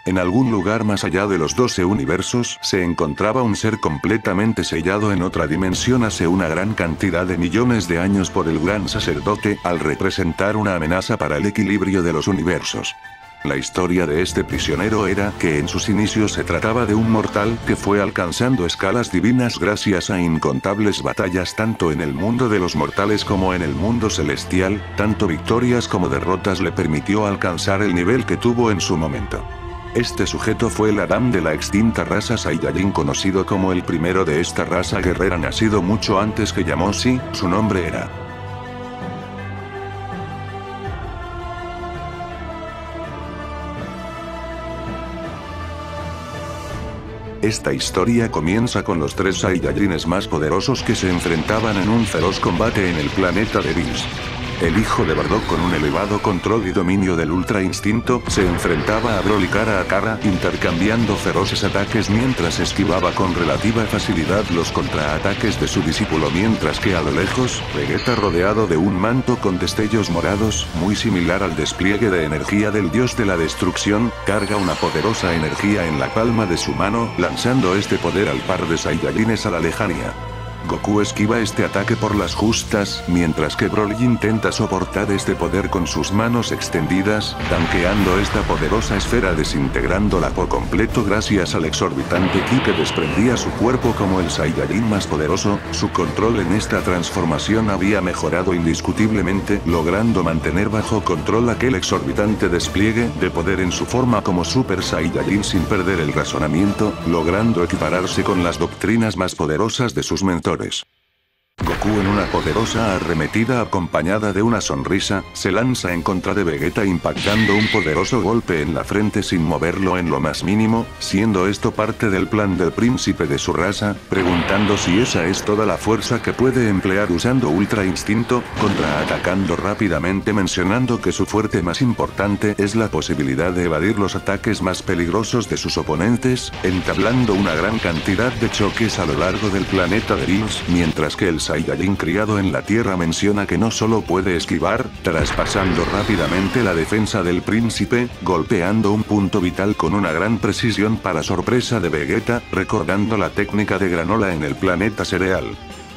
En algún lugar más allá de los 12 universos se encontraba un ser completamente sellado en otra dimensión hace una gran cantidad de millones de años por el gran sacerdote, al representar una amenaza para el equilibrio de los universos. La historia de este prisionero era que en sus inicios se trataba de un mortal que fue alcanzando escalas divinas gracias a incontables batallas tanto en el mundo de los mortales como en el mundo celestial, tanto victorias como derrotas le permitió alcanzar el nivel que tuvo en su momento. Este sujeto fue el Adán de la extinta raza Saiyajin, conocido como el primero de esta raza guerrera, nacido mucho antes que Yamoshi. Su nombre era Esta historia comienza con los 3 Saiyajines más poderosos que se enfrentaban en un feroz combate en el planeta de Bills. El hijo de Bardock, con un elevado control y dominio del Ultra Instinto, se enfrentaba a Broly cara a cara, intercambiando feroces ataques mientras esquivaba con relativa facilidad los contraataques de su discípulo, mientras que a lo lejos, Vegeta, rodeado de un manto con destellos morados, muy similar al despliegue de energía del dios de la destrucción, carga una poderosa energía en la palma de su mano, lanzando este poder al par de Saiyajines a la lejanía. Goku esquiva este ataque por las justas, mientras que Broly intenta soportar este poder con sus manos extendidas, tanqueando esta poderosa esfera, desintegrándola por completo gracias al exorbitante ki que desprendía su cuerpo. Como el Saiyajin más poderoso, su control en esta transformación había mejorado indiscutiblemente, logrando mantener bajo control aquel exorbitante despliegue de poder en su forma como Super Saiyajin sin perder el razonamiento, logrando equipararse con las doctrinas más poderosas de sus mentores. Goku, en una poderosa arremetida acompañada de una sonrisa, se lanza en contra de Vegeta, impactando un poderoso golpe en la frente sin moverlo en lo más mínimo, siendo esto parte del plan del príncipe de su raza, preguntando si esa es toda la fuerza que puede emplear usando Ultra Instinto, contraatacando rápidamente, mencionando que su fuerte más importante es la posibilidad de evadir los ataques más peligrosos de sus oponentes, entablando una gran cantidad de choques a lo largo del planeta de Bills, mientras que el Saiyajin criado en la Tierra menciona que no solo puede esquivar, traspasando rápidamente la defensa del príncipe, golpeando un punto vital con una gran precisión para sorpresa de Vegeta, recordando la técnica de granola en el planeta cereal.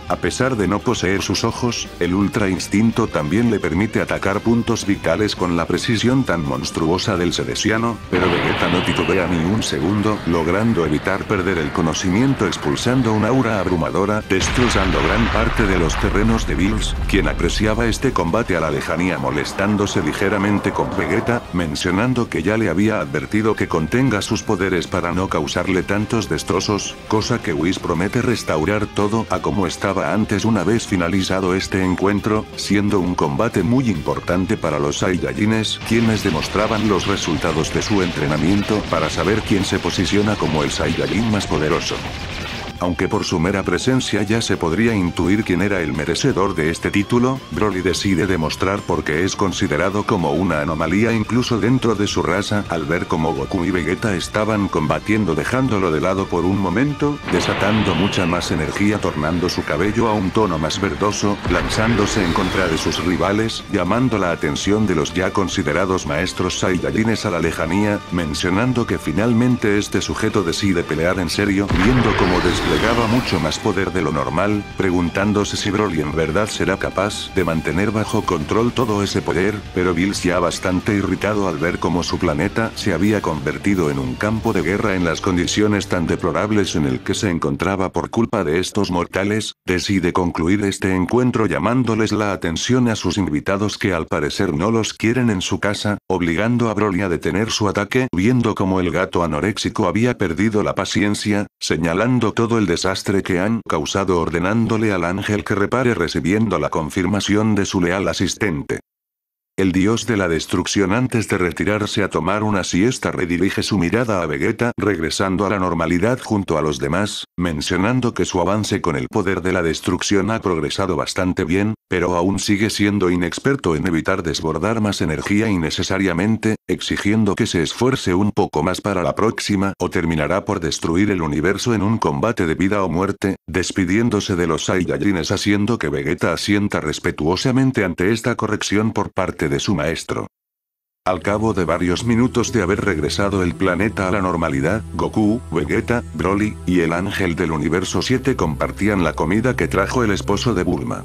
A pesar de no poseer sus ojos, el Ultra Instinto también le permite atacar puntos vitales con la precisión tan monstruosa del Cedesiano, pero Vegeta no titubea ni un segundo, logrando evitar perder el conocimiento, expulsando un aura abrumadora, destrozando gran parte de los terrenos de Bills, quien apreciaba este combate a la lejanía, molestándose ligeramente con Vegeta, mencionando que ya le había advertido que contenga sus poderes para no causarle tantos destrozos, cosa que Whis promete restaurar todo a como estaba antes una vez finalizado este encuentro, siendo un combate muy importante para los Saiyajines, quienes demostraban los resultados de su entrenamiento para saber quién se posiciona como el Saiyajin más poderoso. Aunque por su mera presencia ya se podría intuir quién era el merecedor de este título, Broly decide demostrar por qué es considerado como una anomalía incluso dentro de su raza, al ver cómo Goku y Vegeta estaban combatiendo, dejándolo de lado por un momento, desatando mucha más energía, tornando su cabello a un tono más verdoso, lanzándose en contra de sus rivales, llamando la atención de los ya considerados maestros Saiyajines a la lejanía, mencionando que finalmente este sujeto decide pelear en serio, viendo cómo desplegaba mucho más poder de lo normal, preguntándose si Broly en verdad será capaz de mantener bajo control todo ese poder, pero Bills, ya bastante irritado al ver cómo su planeta se había convertido en un campo de guerra en las condiciones tan deplorables en el que se encontraba por culpa de estos mortales, decide concluir este encuentro llamándoles la atención a sus invitados, que al parecer no los quieren en su casa, obligando a Broly a detener su ataque, viendo como el gato anoréxico había perdido la paciencia, señalando todo el desastre que han causado, ordenándole al ángel que repare, recibiendo la confirmación de su leal asistente. El dios de la destrucción, antes de retirarse a tomar una siesta, redirige su mirada a Vegeta, regresando a la normalidad junto a los demás, mencionando que su avance con el poder de la destrucción ha progresado bastante bien, pero aún sigue siendo inexperto en evitar desbordar más energía innecesariamente, exigiendo que se esfuerce un poco más para la próxima o terminará por destruir el universo en un combate de vida o muerte, despidiéndose de los Saiyajines, haciendo que Vegeta asienta respetuosamente ante esta corrección por parte de su maestro. Al cabo de varios minutos de haber regresado el planeta a la normalidad, Goku, Vegeta, Broly, y el ángel del universo 7 compartían la comida que trajo el esposo de Bulma.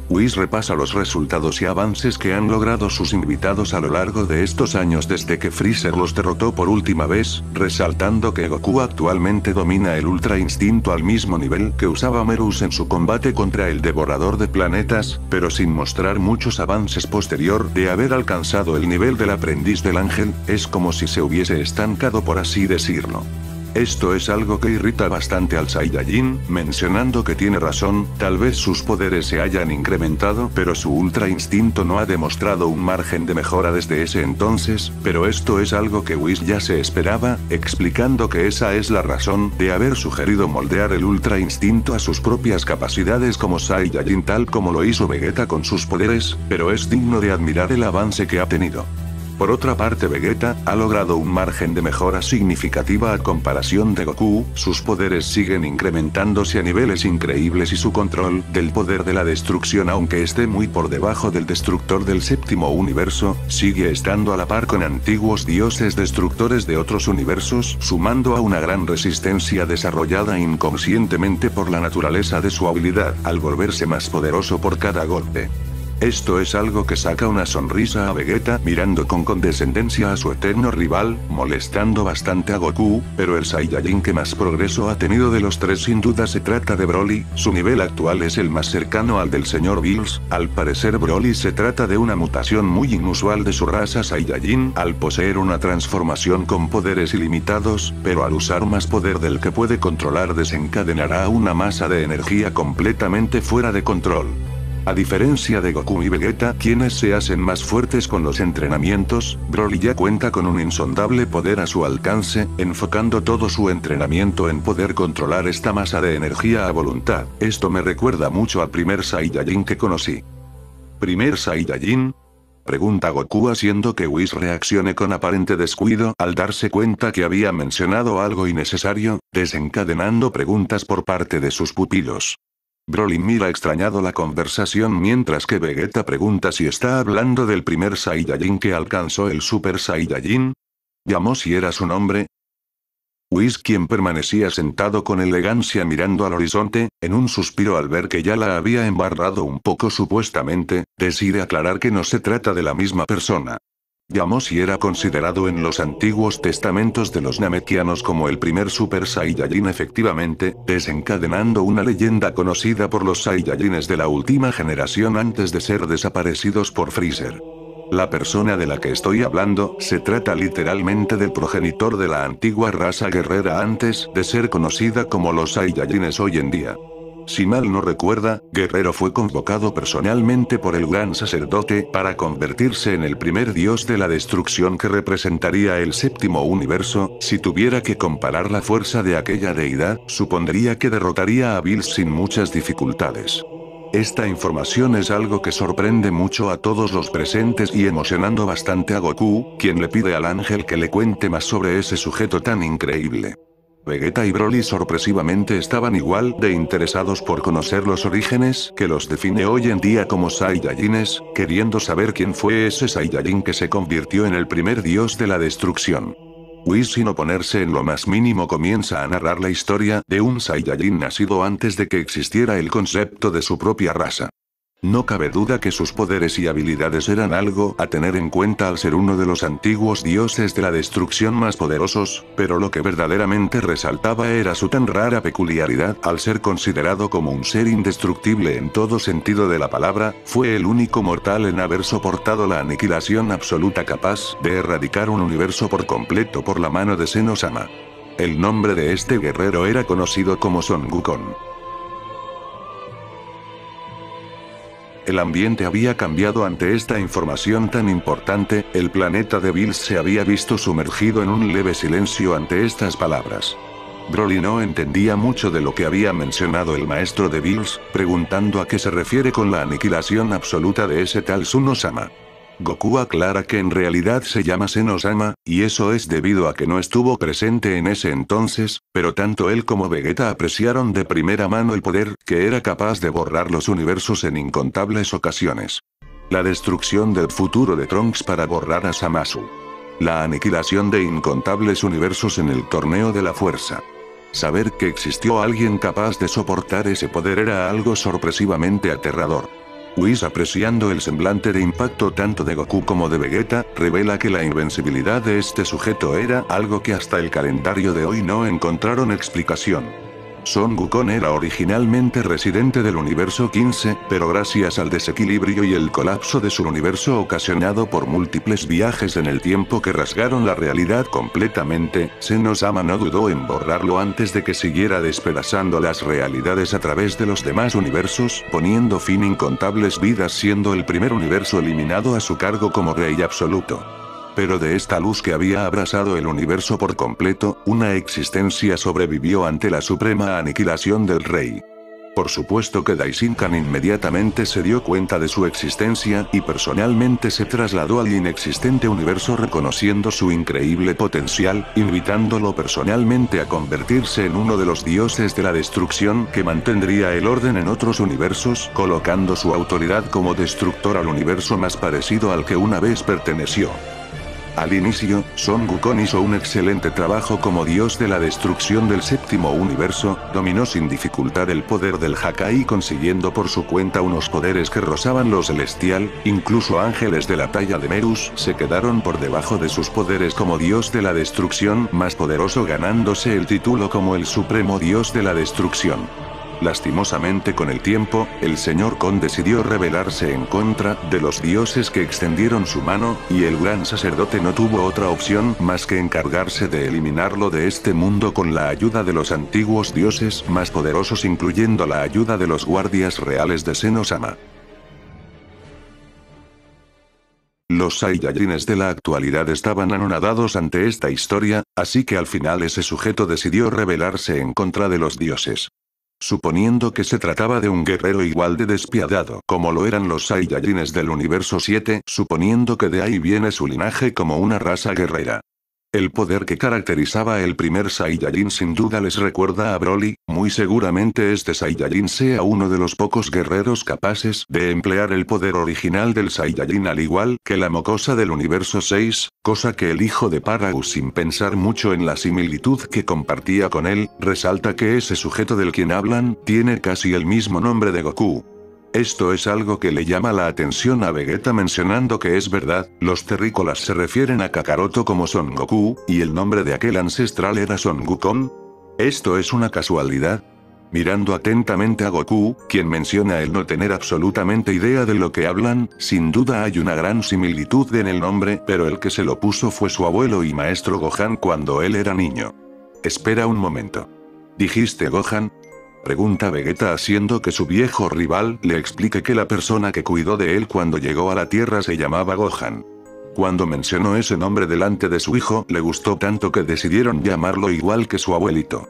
Whis repasa los resultados y avances que han logrado sus invitados a lo largo de estos años desde que Freezer los derrotó por última vez, resaltando que Goku actualmente domina el Ultra Instinto al mismo nivel que usaba Merus en su combate contra el Devorador de Planetas, pero sin mostrar muchos avances posterior de haber alcanzado el nivel del aprendiz del ángel, es como si se hubiese estancado por así decirlo. Esto es algo que irrita bastante al Saiyajin, mencionando que tiene razón, tal vez sus poderes se hayan incrementado, pero su Ultra Instinto no ha demostrado un margen de mejora desde ese entonces, pero esto es algo que Whis ya se esperaba, explicando que esa es la razón de haber sugerido moldear el Ultra Instinto a sus propias capacidades como Saiyajin tal como lo hizo Vegeta con sus poderes, pero es digno de admirar el avance que ha tenido. Por otra parte, Vegeta ha logrado un margen de mejora significativa a comparación de Goku, sus poderes siguen incrementándose a niveles increíbles y su control del poder de la destrucción, aunque esté muy por debajo del destructor del séptimo universo, sigue estando a la par con antiguos dioses destructores de otros universos, sumando a una gran resistencia desarrollada inconscientemente por la naturaleza de su habilidad, al volverse más poderoso por cada golpe. Esto es algo que saca una sonrisa a Vegeta mirando con condescendencia a su eterno rival, molestando bastante a Goku, pero el Saiyajin que más progreso ha tenido de los tres sin duda se trata de Broly, su nivel actual es el más cercano al del Sr. Bills, al parecer Broly se trata de una mutación muy inusual de su raza Saiyajin, al poseer una transformación con poderes ilimitados, pero al usar más poder del que puede controlar desencadenará una masa de energía completamente fuera de control. A diferencia de Goku y Vegeta, quienes se hacen más fuertes con los entrenamientos, Broly ya cuenta con un insondable poder a su alcance, enfocando todo su entrenamiento en poder controlar esta masa de energía a voluntad. Esto me recuerda mucho al primer Saiyajin que conocí. ¿Primer Saiyajin?, pregunta Goku haciendo que Whis reaccione con aparente descuido al darse cuenta que había mencionado algo innecesario, desencadenando preguntas por parte de sus pupilos. Broly mira extrañado la conversación mientras que Vegeta pregunta si está hablando del primer Saiyajin que alcanzó el Super Saiyajin. ¿Llamó si era su nombre? Whis, quien permanecía sentado con elegancia mirando al horizonte, en un suspiro al ver que ya la había embarrado un poco supuestamente, decide aclarar que no se trata de la misma persona. Yamoshi era considerado en los antiguos testamentos de los Namekianos como el primer Super Saiyajin efectivamente, desencadenando una leyenda conocida por los Saiyajines de la última generación antes de ser desaparecidos por Freezer. La persona de la que estoy hablando, se trata literalmente del progenitor de la antigua raza guerrera antes de ser conocida como los Saiyajines hoy en día. Si mal no recuerda, Guerrero fue convocado personalmente por el gran sacerdote para convertirse en el primer dios de la destrucción que representaría el séptimo universo. Si tuviera que comparar la fuerza de aquella deidad, supondría que derrotaría a Bills sin muchas dificultades. Esta información es algo que sorprende mucho a todos los presentes y emocionando bastante a Goku, quien le pide al ángel que le cuente más sobre ese sujeto tan increíble. Vegeta y Broly sorpresivamente estaban igual de interesados por conocer los orígenes que los define hoy en día como Saiyajines, queriendo saber quién fue ese Saiyajin que se convirtió en el primer dios de la destrucción. Whis, sin oponerse en lo más mínimo, comienza a narrar la historia de un Saiyajin nacido antes de que existiera el concepto de su propia raza. No cabe duda que sus poderes y habilidades eran algo a tener en cuenta al ser uno de los antiguos dioses de la destrucción más poderosos, pero lo que verdaderamente resaltaba era su tan rara peculiaridad al ser considerado como un ser indestructible en todo sentido de la palabra, fue el único mortal en haber soportado la aniquilación absoluta capaz de erradicar un universo por completo por la mano de Zeno-sama. El nombre de este guerrero era conocido como Son Wukong. El ambiente había cambiado ante esta información tan importante, el planeta de Bills se había visto sumergido en un leve silencio ante estas palabras. Broly no entendía mucho de lo que había mencionado el maestro de Bills, preguntando a qué se refiere con la aniquilación absoluta de ese tal Zuno-sama. Goku aclara que en realidad se llama Zeno-sama, y eso es debido a que no estuvo presente en ese entonces, pero tanto él como Vegeta apreciaron de primera mano el poder que era capaz de borrar los universos en incontables ocasiones. La destrucción del futuro de Trunks para borrar a Zamasu. La aniquilación de incontables universos en el torneo de la fuerza. Saber que existió alguien capaz de soportar ese poder era algo sorpresivamente aterrador. Whis, apreciando el semblante de impacto tanto de Goku como de Vegeta, revela que la invencibilidad de este sujeto era algo que hasta el calendario de hoy no encontraron explicación. Son Wukong era originalmente residente del universo 15, pero gracias al desequilibrio y el colapso de su universo ocasionado por múltiples viajes en el tiempo que rasgaron la realidad completamente, Zenosama no dudó en borrarlo antes de que siguiera despedazando las realidades a través de los demás universos, poniendo fin a incontables vidas, siendo el primer universo eliminado a su cargo como rey absoluto. Pero de esta luz que había abrazado el universo por completo, una existencia sobrevivió ante la suprema aniquilación del rey. Por supuesto que Daishinkan inmediatamente se dio cuenta de su existencia y personalmente se trasladó al inexistente universo reconociendo su increíble potencial, invitándolo personalmente a convertirse en uno de los dioses de la destrucción que mantendría el orden en otros universos, colocando su autoridad como destructor al universo más parecido al que una vez perteneció. Al inicio, Son Wukong hizo un excelente trabajo como dios de la destrucción del séptimo universo, dominó sin dificultad el poder del Hakai consiguiendo por su cuenta unos poderes que rozaban lo celestial, incluso ángeles de la talla de Merus se quedaron por debajo de sus poderes como dios de la destrucción más poderoso, ganándose el título como el supremo dios de la destrucción. Lastimosamente, con el tiempo, el señor Kong decidió rebelarse en contra de los dioses que extendieron su mano, y el gran sacerdote no tuvo otra opción más que encargarse de eliminarlo de este mundo con la ayuda de los antiguos dioses más poderosos, incluyendo la ayuda de los guardias reales de Zenosama. Los Saiyajines de la actualidad estaban anonadados ante esta historia, así que al final ese sujeto decidió rebelarse en contra de los dioses. Suponiendo que se trataba de un guerrero igual de despiadado como lo eran los Saiyajines del universo 7, suponiendo que de ahí viene su linaje como una raza guerrera. El poder que caracterizaba el primer Saiyajin sin duda les recuerda a Broly, muy seguramente este Saiyajin sea uno de los pocos guerreros capaces de emplear el poder original del Saiyajin al igual que la mocosa del universo 6, cosa que el hijo de Paragus, sin pensar mucho en la similitud que compartía con él, resalta que ese sujeto del quien hablan tiene casi el mismo nombre de Goku. Esto es algo que le llama la atención a Vegeta, mencionando que es verdad, los terrícolas se refieren a Kakaroto como Son Goku, y el nombre de aquel ancestral era Son Wukong. ¿Esto es una casualidad? Mirando atentamente a Goku, quien menciona el no tener absolutamente idea de lo que hablan, sin duda hay una gran similitud en el nombre, pero el que se lo puso fue su abuelo y maestro Gohan cuando él era niño. Espera un momento. ¿Dijiste Gohan? Pregunta Vegeta, haciendo que su viejo rival le explique que la persona que cuidó de él cuando llegó a la Tierra se llamaba Gohan. Cuando mencionó ese nombre delante de su hijo, le gustó tanto que decidieron llamarlo igual que su abuelito.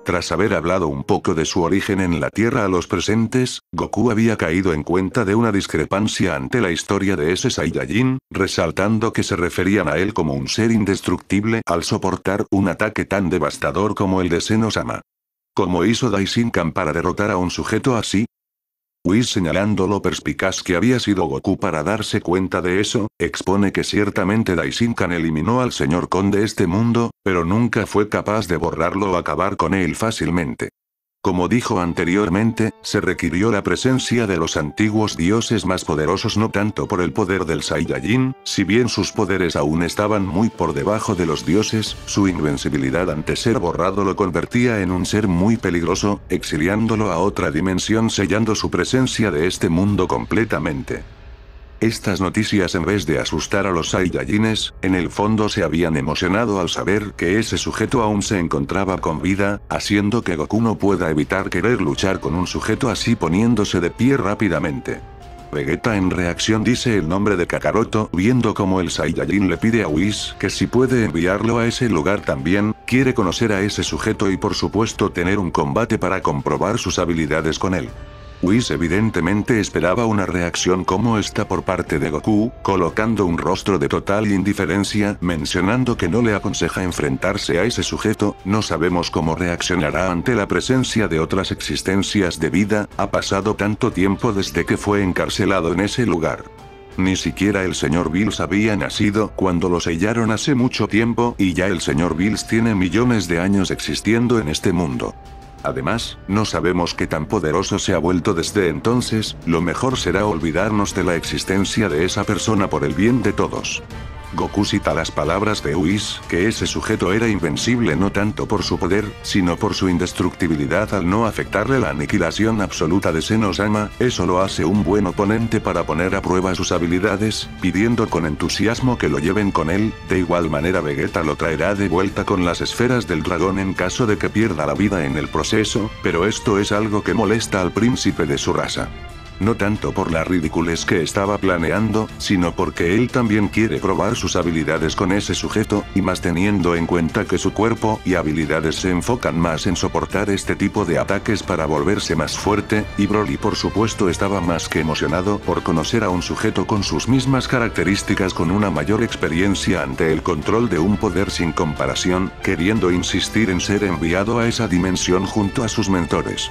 Tras haber hablado un poco de su origen en la Tierra a los presentes, Goku había caído en cuenta de una discrepancia ante la historia de ese Saiyajin, resaltando que se referían a él como un ser indestructible al soportar un ataque tan devastador como el de Zenosama. ¿Cómo hizo Daishinkan para derrotar a un sujeto así? Whis, señalando lo perspicaz que había sido Goku para darse cuenta de eso, expone que ciertamente Daishinkan eliminó al señor Kong de este mundo, pero nunca fue capaz de borrarlo o acabar con él fácilmente. Como dijo anteriormente, se requirió la presencia de los antiguos dioses más poderosos, no tanto por el poder del Saiyajin, si bien sus poderes aún estaban muy por debajo de los dioses, su invencibilidad ante ser borrado lo convertía en un ser muy peligroso, exiliándolo a otra dimensión, sellando su presencia de este mundo completamente. Estas noticias, en vez de asustar a los Saiyajines, en el fondo se habían emocionado al saber que ese sujeto aún se encontraba con vida, haciendo que Goku no pueda evitar querer luchar con un sujeto así, poniéndose de pie rápidamente. Vegeta en reacción dice el nombre de Kakaroto, viendo como el Saiyajin le pide a Whis que si puede enviarlo a ese lugar también, quiere conocer a ese sujeto y por supuesto tener un combate para comprobar sus habilidades con él. Whis evidentemente esperaba una reacción como esta por parte de Goku, colocando un rostro de total indiferencia, mencionando que no le aconseja enfrentarse a ese sujeto, no sabemos cómo reaccionará ante la presencia de otras existencias de vida, ha pasado tanto tiempo desde que fue encarcelado en ese lugar. Ni siquiera el Sr. Bills había nacido cuando lo sellaron hace mucho tiempo, y ya el Sr. Bills tiene millones de años existiendo en este mundo. Además, no sabemos qué tan poderoso se ha vuelto desde entonces, lo mejor será olvidarnos de la existencia de esa persona por el bien de todos. Goku cita las palabras de Whis, que ese sujeto era invencible no tanto por su poder, sino por su indestructibilidad al no afectarle la aniquilación absoluta de Zenosama. Eso lo hace un buen oponente para poner a prueba sus habilidades, pidiendo con entusiasmo que lo lleven con él. De igual manera Vegeta lo traerá de vuelta con las esferas del dragón en caso de que pierda la vida en el proceso, pero esto es algo que molesta al príncipe de su raza. No tanto por la ridiculez que estaba planeando, sino porque él también quiere probar sus habilidades con ese sujeto, y más teniendo en cuenta que su cuerpo y habilidades se enfocan más en soportar este tipo de ataques para volverse más fuerte, y Broly por supuesto estaba más que emocionado por conocer a un sujeto con sus mismas características con una mayor experiencia ante el control de un poder sin comparación, queriendo insistir en ser enviado a esa dimensión junto a sus mentores.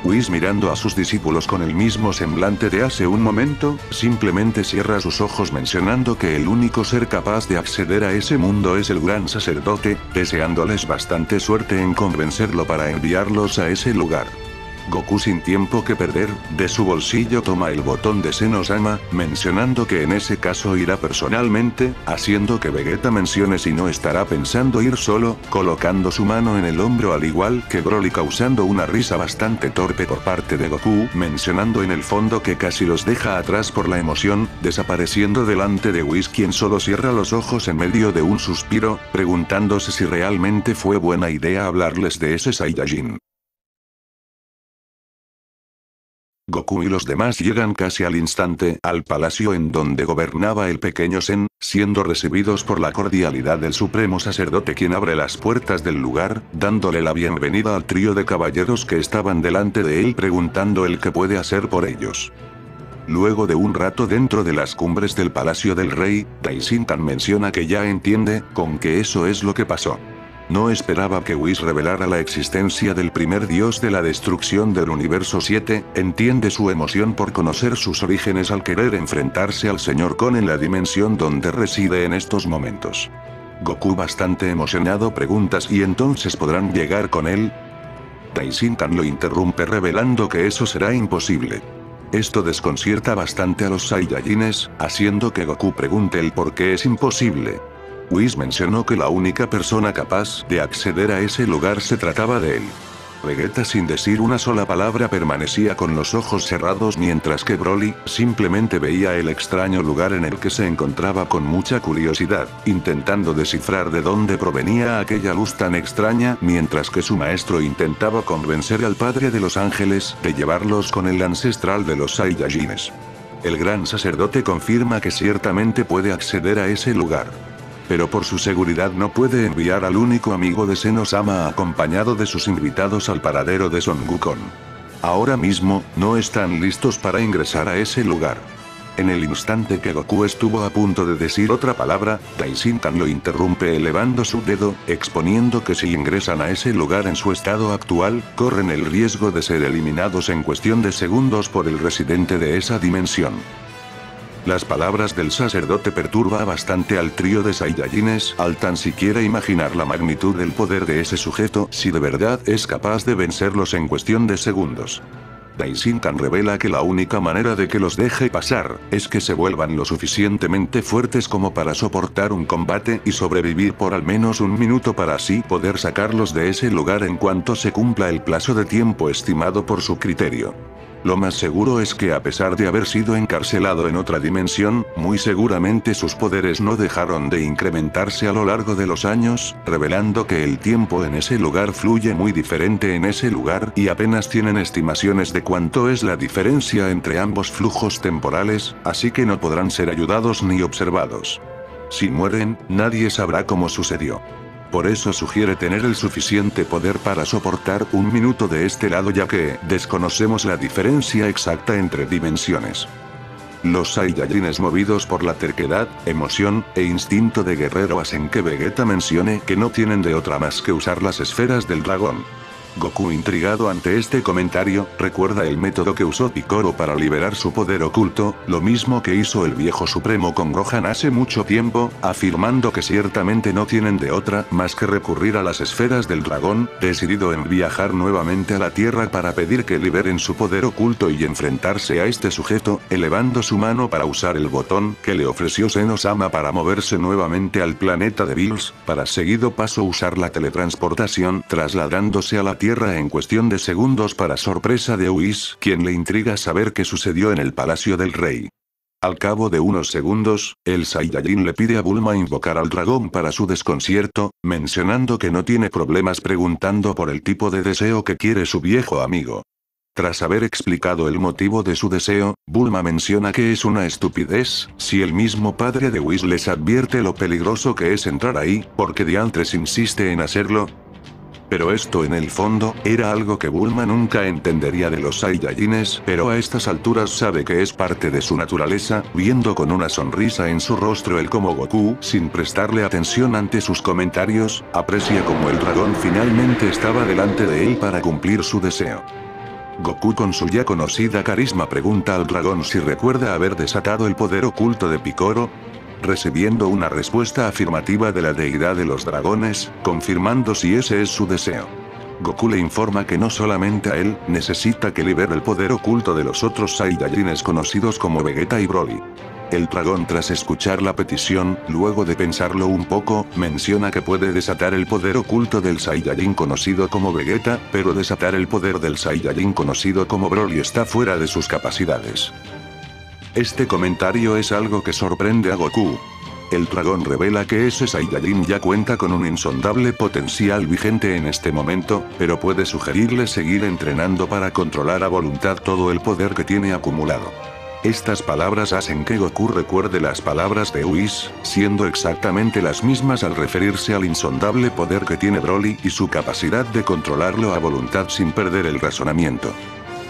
Whis, mirando a sus discípulos con el mismo semblante de hace un momento, simplemente cierra sus ojos mencionando que el único ser capaz de acceder a ese mundo es el gran sacerdote, deseándoles bastante suerte en convencerlo para enviarlos a ese lugar. Goku, sin tiempo que perder, de su bolsillo toma el botón de Zenosama, mencionando que en ese caso irá personalmente, haciendo que Vegeta mencione si no estará pensando ir solo, colocando su mano en el hombro al igual que Broly, causando una risa bastante torpe por parte de Goku, mencionando en el fondo que casi los deja atrás por la emoción, desapareciendo delante de Whis, quien solo cierra los ojos en medio de un suspiro, preguntándose si realmente fue buena idea hablarles de ese Saiyajin. Goku y los demás llegan casi al instante al palacio en donde gobernaba el pequeño Zen, siendo recibidos por la cordialidad del supremo sacerdote, quien abre las puertas del lugar, dándole la bienvenida al trío de caballeros que estaban delante de él, preguntando el qué puede hacer por ellos. Luego de un rato dentro de las cumbres del palacio del rey, Daishinkan menciona que ya entiende con que eso es lo que pasó. No esperaba que Whis revelara la existencia del primer dios de la destrucción del universo 7, entiende su emoción por conocer sus orígenes al querer enfrentarse al Señor Kon en la dimensión donde reside en estos momentos. Goku, bastante emocionado, pregunta si entonces podrán llegar con él. Daishinkan lo interrumpe revelando que eso será imposible. Esto desconcierta bastante a los Saiyajines, haciendo que Goku pregunte el por qué es imposible. Whis mencionó que la única persona capaz de acceder a ese lugar se trataba de él. Vegeta, sin decir una sola palabra, permanecía con los ojos cerrados, mientras que Broly simplemente veía el extraño lugar en el que se encontraba con mucha curiosidad, intentando descifrar de dónde provenía aquella luz tan extraña, mientras que su maestro intentaba convencer al Padre de los Ángeles de llevarlos con el ancestral de los Saiyajines. El gran sacerdote confirma que ciertamente puede acceder a ese lugar. Pero por su seguridad no puede enviar al único amigo de Zenosama acompañado de sus invitados al paradero de Son Wukong. Ahora mismo, no están listos para ingresar a ese lugar. En el instante que Goku estuvo a punto de decir otra palabra, Daishinkan lo interrumpe elevando su dedo, exponiendo que si ingresan a ese lugar en su estado actual, corren el riesgo de ser eliminados en cuestión de segundos por el residente de esa dimensión. Las palabras del sacerdote perturba bastante al trío de Saiyajines al tan siquiera imaginar la magnitud del poder de ese sujeto, si de verdad es capaz de vencerlos en cuestión de segundos. Daishinkan revela que la única manera de que los deje pasar es que se vuelvan lo suficientemente fuertes como para soportar un combate y sobrevivir por al menos un minuto para así poder sacarlos de ese lugar en cuanto se cumpla el plazo de tiempo estimado por su criterio. Lo más seguro es que, a pesar de haber sido encarcelado en otra dimensión, muy seguramente sus poderes no dejaron de incrementarse a lo largo de los años, revelando que el tiempo en ese lugar fluye muy diferente en ese lugar y apenas tienen estimaciones de cuánto es la diferencia entre ambos flujos temporales, así que no podrán ser ayudados ni observados. Si mueren, nadie sabrá cómo sucedió. Por eso sugiere tener el suficiente poder para soportar un minuto de este lado, ya que desconocemos la diferencia exacta entre dimensiones. Los Saiyajines, movidos por la terquedad, emoción e instinto de guerrero, hacen que Vegeta mencione que no tienen de otra más que usar las esferas del dragón. Goku, intrigado ante este comentario, recuerda el método que usó Piccolo para liberar su poder oculto, lo mismo que hizo el viejo supremo con Gohan hace mucho tiempo, afirmando que ciertamente no tienen de otra más que recurrir a las esferas del dragón, decidido en viajar nuevamente a la Tierra para pedir que liberen su poder oculto y enfrentarse a este sujeto, elevando su mano para usar el botón que le ofreció Zeno-sama para moverse nuevamente al planeta de Bills, para seguido paso usar la teletransportación, trasladándose a la Tierra en cuestión de segundos para sorpresa de Whis, quien le intriga saber qué sucedió en el Palacio del Rey. Al cabo de unos segundos, el Saiyajin le pide a Bulma invocar al dragón para su desconcierto, mencionando que no tiene problemas preguntando por el tipo de deseo que quiere su viejo amigo. Tras haber explicado el motivo de su deseo, Bulma menciona que es una estupidez, si el mismo padre de Whis les advierte lo peligroso que es entrar ahí, porque diantres insiste en hacerlo. Pero esto en el fondo, era algo que Bulma nunca entendería de los Saiyajines, pero a estas alturas sabe que es parte de su naturaleza, viendo con una sonrisa en su rostro el cómo Goku, sin prestarle atención ante sus comentarios, aprecia como el dragón finalmente estaba delante de él para cumplir su deseo. Goku con su ya conocida carisma pregunta al dragón si recuerda haber desatado el poder oculto de Piccolo, recibiendo una respuesta afirmativa de la deidad de los dragones, confirmando si ese es su deseo. Goku le informa que no solamente a él, necesita que libere el poder oculto de los otros Saiyajines conocidos como Vegeta y Broly. El dragón, tras escuchar la petición, luego de pensarlo un poco, menciona que puede desatar el poder oculto del Saiyajin conocido como Vegeta, pero desatar el poder del Saiyajin conocido como Broly está fuera de sus capacidades. Este comentario es algo que sorprende a Goku. El dragón revela que ese Saiyajin ya cuenta con un insondable potencial vigente en este momento, pero puede sugerirle seguir entrenando para controlar a voluntad todo el poder que tiene acumulado. Estas palabras hacen que Goku recuerde las palabras de Whis, siendo exactamente las mismas al referirse al insondable poder que tiene Broly y su capacidad de controlarlo a voluntad sin perder el razonamiento.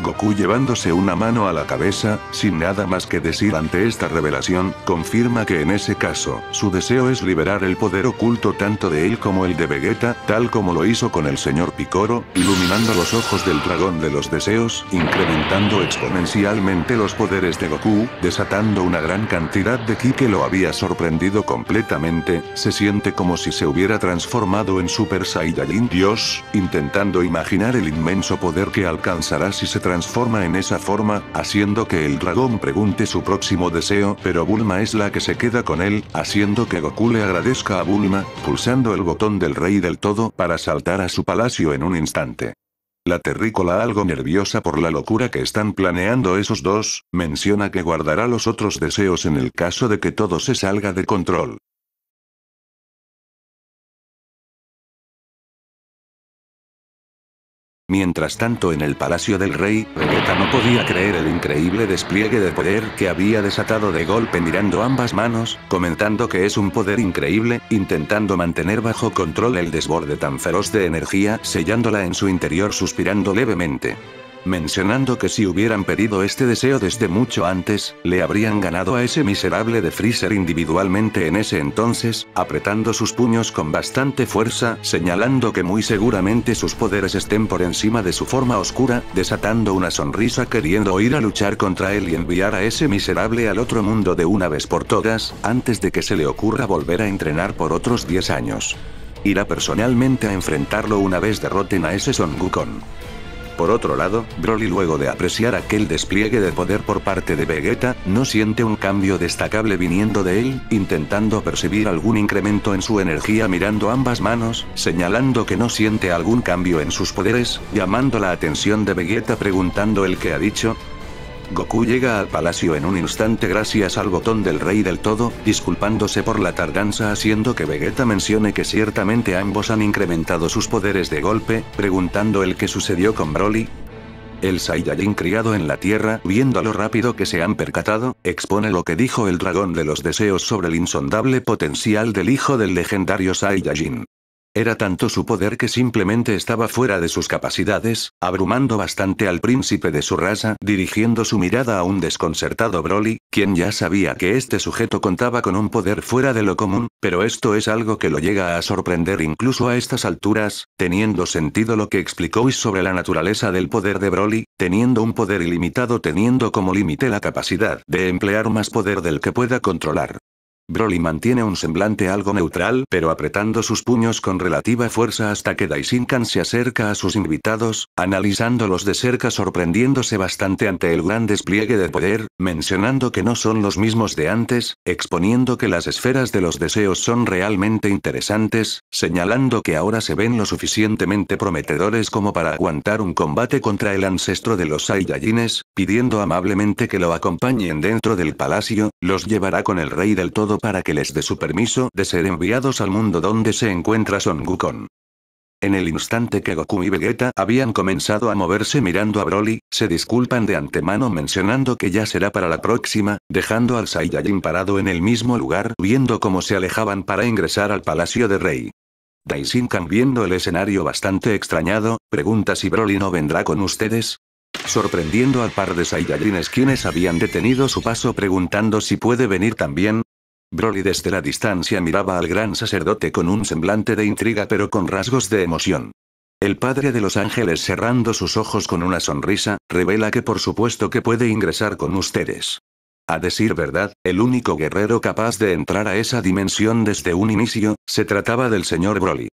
Goku, llevándose una mano a la cabeza, sin nada más que decir ante esta revelación, confirma que en ese caso, su deseo es liberar el poder oculto tanto de él como el de Vegeta, tal como lo hizo con el señor Piccolo, iluminando los ojos del dragón de los deseos, incrementando exponencialmente los poderes de Goku, desatando una gran cantidad de ki que lo había sorprendido completamente. Se siente como si se hubiera transformado en Super Saiyajin Dios, intentando imaginar el inmenso poder que alcanzará si se transforma en esa forma, haciendo que el dragón pregunte su próximo deseo, pero Bulma es la que se queda con él, haciendo que Goku le agradezca a Bulma, pulsando el botón del Rey del Todo para saltar a su palacio en un instante. La terrícola, algo nerviosa por la locura que están planeando esos dos, menciona que guardará los otros deseos en el caso de que todo se salga de control. Mientras tanto, en el Palacio del Rey, Vegeta no podía creer el increíble despliegue de poder que había desatado de golpe, mirando ambas manos, comentando que es un poder increíble, intentando mantener bajo control el desborde tan feroz de energía, sellándola en su interior, suspirando levemente. Mencionando que si hubieran pedido este deseo desde mucho antes, le habrían ganado a ese miserable de Freezer individualmente en ese entonces, apretando sus puños con bastante fuerza, señalando que muy seguramente sus poderes estén por encima de su forma oscura, desatando una sonrisa queriendo ir a luchar contra él y enviar a ese miserable al otro mundo de una vez por todas, antes de que se le ocurra volver a entrenar por otros 10 años. Irá personalmente a enfrentarlo una vez derroten a ese Son Wukong. Por otro lado, Broly, luego de apreciar aquel despliegue de poder por parte de Vegeta, no siente un cambio destacable viniendo de él, intentando percibir algún incremento en su energía mirando ambas manos, señalando que no siente algún cambio en sus poderes, llamando la atención de Vegeta preguntando el que ha dicho. Goku llega al palacio en un instante gracias al botón del Rey del Todo, disculpándose por la tardanza, haciendo que Vegeta mencione que ciertamente ambos han incrementado sus poderes de golpe, preguntando el que sucedió con Broly. El Saiyajin criado en la Tierra, viendo lo rápido que se han percatado, expone lo que dijo el dragón de los deseos sobre el insondable potencial del hijo del legendario Saiyajin. Era tanto su poder que simplemente estaba fuera de sus capacidades, abrumando bastante al príncipe de su raza, dirigiendo su mirada a un desconcertado Broly, quien ya sabía que este sujeto contaba con un poder fuera de lo común, pero esto es algo que lo llega a sorprender incluso a estas alturas, teniendo sentido lo que explicó Whis sobre la naturaleza del poder de Broly, teniendo un poder ilimitado teniendo como límite la capacidad de emplear más poder del que pueda controlar. Broly mantiene un semblante algo neutral pero apretando sus puños con relativa fuerza hasta que Daishinkan se acerca a sus invitados, analizándolos de cerca sorprendiéndose bastante ante el gran despliegue de poder, mencionando que no son los mismos de antes, exponiendo que las esferas de los deseos son realmente interesantes, señalando que ahora se ven lo suficientemente prometedores como para aguantar un combate contra el ancestro de los Saiyajines, pidiendo amablemente que lo acompañen dentro del palacio, los llevará con el rey del todo para que les dé su permiso de ser enviados al mundo donde se encuentra Son Wukong. En el instante que Goku y Vegeta habían comenzado a moverse mirando a Broly, se disculpan de antemano mencionando que ya será para la próxima, dejando al Saiyajin parado en el mismo lugar viendo cómo se alejaban para ingresar al palacio de rey. Daishinkan viendo el escenario bastante extrañado, pregunta si Broly no vendrá con ustedes. Sorprendiendo al par de Saiyajines quienes habían detenido su paso preguntando si puede venir también. Broly desde la distancia miraba al gran sacerdote con un semblante de intriga pero con rasgos de emoción. El padre de los ángeles cerrando sus ojos con una sonrisa, revela que por supuesto que puede ingresar con ustedes. A decir verdad, el único guerrero capaz de entrar a esa dimensión desde un inicio, se trataba del señor Broly.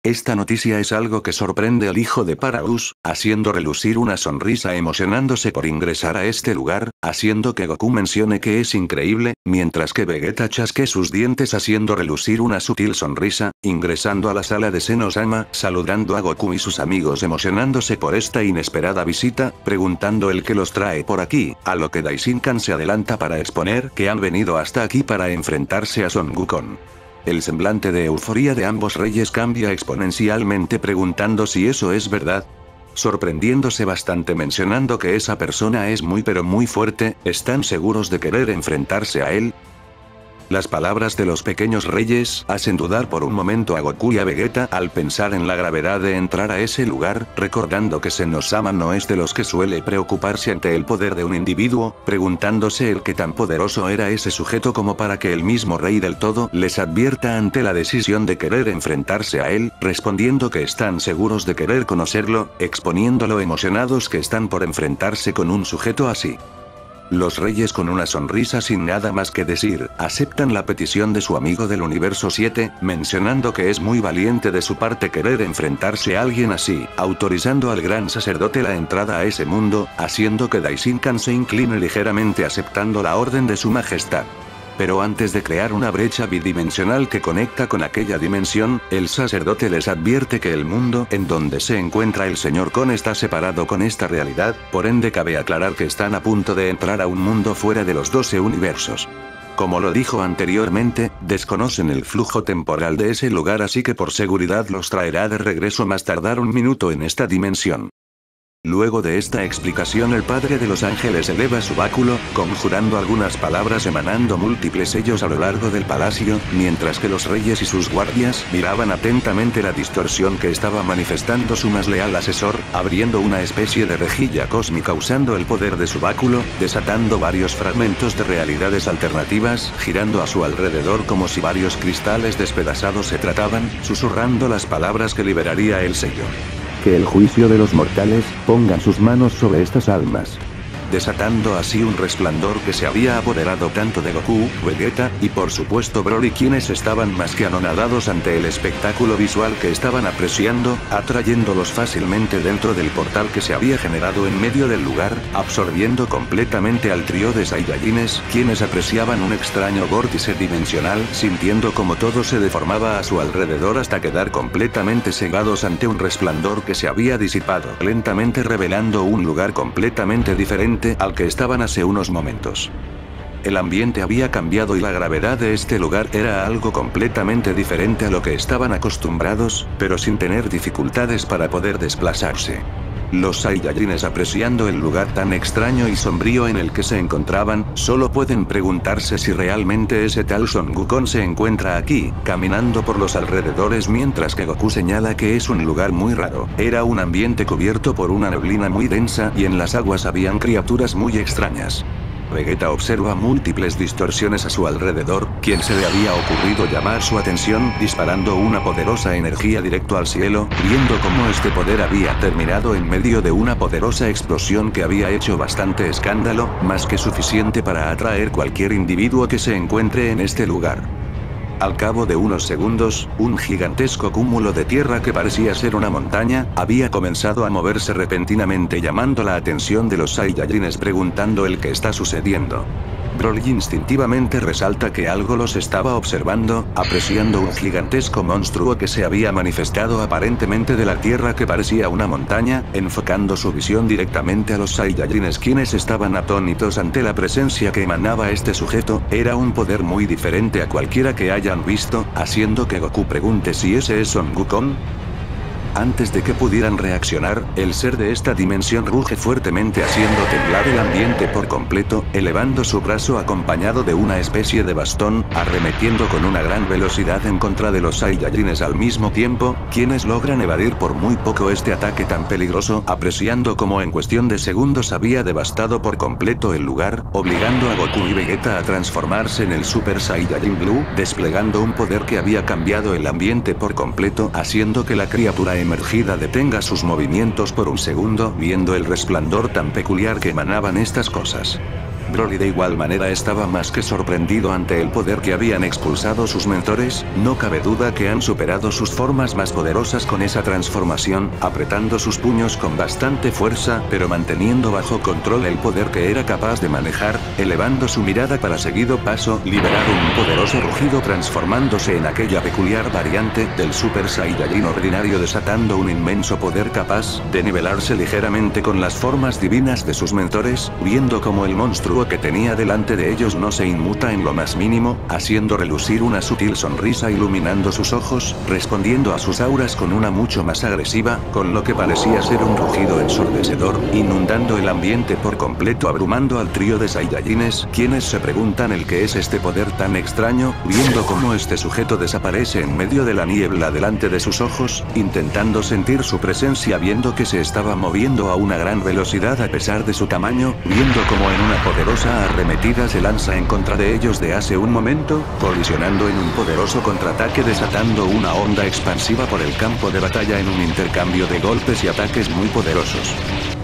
Esta noticia es algo que sorprende al hijo de Paragus, haciendo relucir una sonrisa emocionándose por ingresar a este lugar, haciendo que Goku mencione que es increíble, mientras que Vegeta chasque sus dientes haciendo relucir una sutil sonrisa, ingresando a la sala de Zenosama, saludando a Goku y sus amigos emocionándose por esta inesperada visita, preguntando el que los trae por aquí, a lo que Daishinkan se adelanta para exponer que han venido hasta aquí para enfrentarse a Son Wukong. El semblante de euforia de ambos reyes cambia exponencialmente preguntando si eso es verdad. Sorprendiéndose bastante mencionando que esa persona es muy pero muy fuerte, ¿están seguros de querer enfrentarse a él? Las palabras de los pequeños reyes hacen dudar por un momento a Goku y a Vegeta al pensar en la gravedad de entrar a ese lugar, recordando que Zenosama no es de los que suele preocuparse ante el poder de un individuo, preguntándose el qué tan poderoso era ese sujeto como para que el mismo rey del todo les advierta ante la decisión de querer enfrentarse a él, respondiendo que están seguros de querer conocerlo, exponiendo lo emocionados que están por enfrentarse con un sujeto así. Los reyes con una sonrisa sin nada más que decir, aceptan la petición de su amigo del universo 7, mencionando que es muy valiente de su parte querer enfrentarse a alguien así, autorizando al gran sacerdote la entrada a ese mundo, haciendo que Daishinkan se incline ligeramente aceptando la orden de su majestad. Pero antes de crear una brecha bidimensional que conecta con aquella dimensión, el sacerdote les advierte que el mundo en donde se encuentra el señor Kon está separado con esta realidad, por ende cabe aclarar que están a punto de entrar a un mundo fuera de los 12 universos. Como lo dijo anteriormente, desconocen el flujo temporal de ese lugar así que por seguridad los traerá de regreso más tardar un minuto en esta dimensión. Luego de esta explicación el padre de los ángeles eleva su báculo, conjurando algunas palabras emanando múltiples sellos a lo largo del palacio, mientras que los reyes y sus guardias miraban atentamente la distorsión que estaba manifestando su más leal asesor, abriendo una especie de rejilla cósmica usando el poder de su báculo, desatando varios fragmentos de realidades alternativas, girando a su alrededor como si varios cristales despedazados se trataban, susurrando las palabras que liberaría el sello. Que el juicio de los mortales ponga sus manos sobre estas almas. Desatando así un resplandor que se había apoderado tanto de Goku, Vegeta, y por supuesto Broly quienes estaban más que anonadados ante el espectáculo visual que estaban apreciando, atrayéndolos fácilmente dentro del portal que se había generado en medio del lugar, absorbiendo completamente al trío de Saiyajines, quienes apreciaban un extraño vórtice dimensional, sintiendo como todo se deformaba a su alrededor hasta quedar completamente cegados ante un resplandor que se había disipado, lentamente revelando un lugar completamente diferente al que estaban hace unos momentos. El ambiente había cambiado y la gravedad de este lugar era algo completamente diferente a lo que estaban acostumbrados, pero sin tener dificultades para poder desplazarse. Los Saiyajines, apreciando el lugar tan extraño y sombrío en el que se encontraban, solo pueden preguntarse si realmente ese tal Son Wukong se encuentra aquí, caminando por los alrededores, mientras que Goku señala que es un lugar muy raro. Era un ambiente cubierto por una neblina muy densa y en las aguas habían criaturas muy extrañas. Vegeta observa múltiples distorsiones a su alrededor, quien se le había ocurrido llamar su atención disparando una poderosa energía directo al cielo, viendo cómo este poder había terminado en medio de una poderosa explosión que había hecho bastante escándalo, más que suficiente para atraer cualquier individuo que se encuentre en este lugar. Al cabo de unos segundos, un gigantesco cúmulo de tierra que parecía ser una montaña, había comenzado a moverse repentinamente, llamando la atención de los Saiyajines, preguntando el qué está sucediendo. Broly instintivamente resalta que algo los estaba observando, apreciando un gigantesco monstruo que se había manifestado aparentemente de la tierra que parecía una montaña, enfocando su visión directamente a los Saiyajines, quienes estaban atónitos ante la presencia que emanaba este sujeto. Era un poder muy diferente a cualquiera que hayan visto, haciendo que Goku pregunte si ese es Son Wukong. Antes de que pudieran reaccionar, el ser de esta dimensión ruge fuertemente, haciendo temblar el ambiente por completo, elevando su brazo acompañado de una especie de bastón, arremetiendo con una gran velocidad en contra de los Saiyajines al mismo tiempo, quienes logran evadir por muy poco este ataque tan peligroso, apreciando cómo en cuestión de segundos había devastado por completo el lugar, obligando a Goku y Vegeta a transformarse en el Super Saiyajin Blue, desplegando un poder que había cambiado el ambiente por completo, haciendo que la criatura emergida detenga sus movimientos por un segundo, viendo el resplandor tan peculiar que emanaban estas cosas. Broly de igual manera estaba más que sorprendido ante el poder que habían expulsado sus mentores. No cabe duda que han superado sus formas más poderosas con esa transformación, apretando sus puños con bastante fuerza, pero manteniendo bajo control el poder que era capaz de manejar, elevando su mirada para seguido paso, liberar un poderoso rugido transformándose en aquella peculiar variante del Super Saiyajin ordinario, desatando un inmenso poder capaz de nivelarse ligeramente con las formas divinas de sus mentores, viendo como el monstruo que tenía delante de ellos no se inmuta en lo más mínimo, haciendo relucir una sutil sonrisa iluminando sus ojos, respondiendo a sus auras con una mucho más agresiva, con lo que parecía ser un rugido ensordecedor, inundando el ambiente por completo, abrumando al trío de Saiyajines, quienes se preguntan el qué es este poder tan extraño, viendo cómo este sujeto desaparece en medio de la niebla delante de sus ojos, intentando sentir su presencia, viendo que se estaba moviendo a una gran velocidad a pesar de su tamaño, viendo como en una poderosa arremetida se lanza en contra de ellos de hace un momento, colisionando en un poderoso contraataque, desatando una onda expansiva por el campo de batalla en un intercambio de golpes y ataques muy poderosos.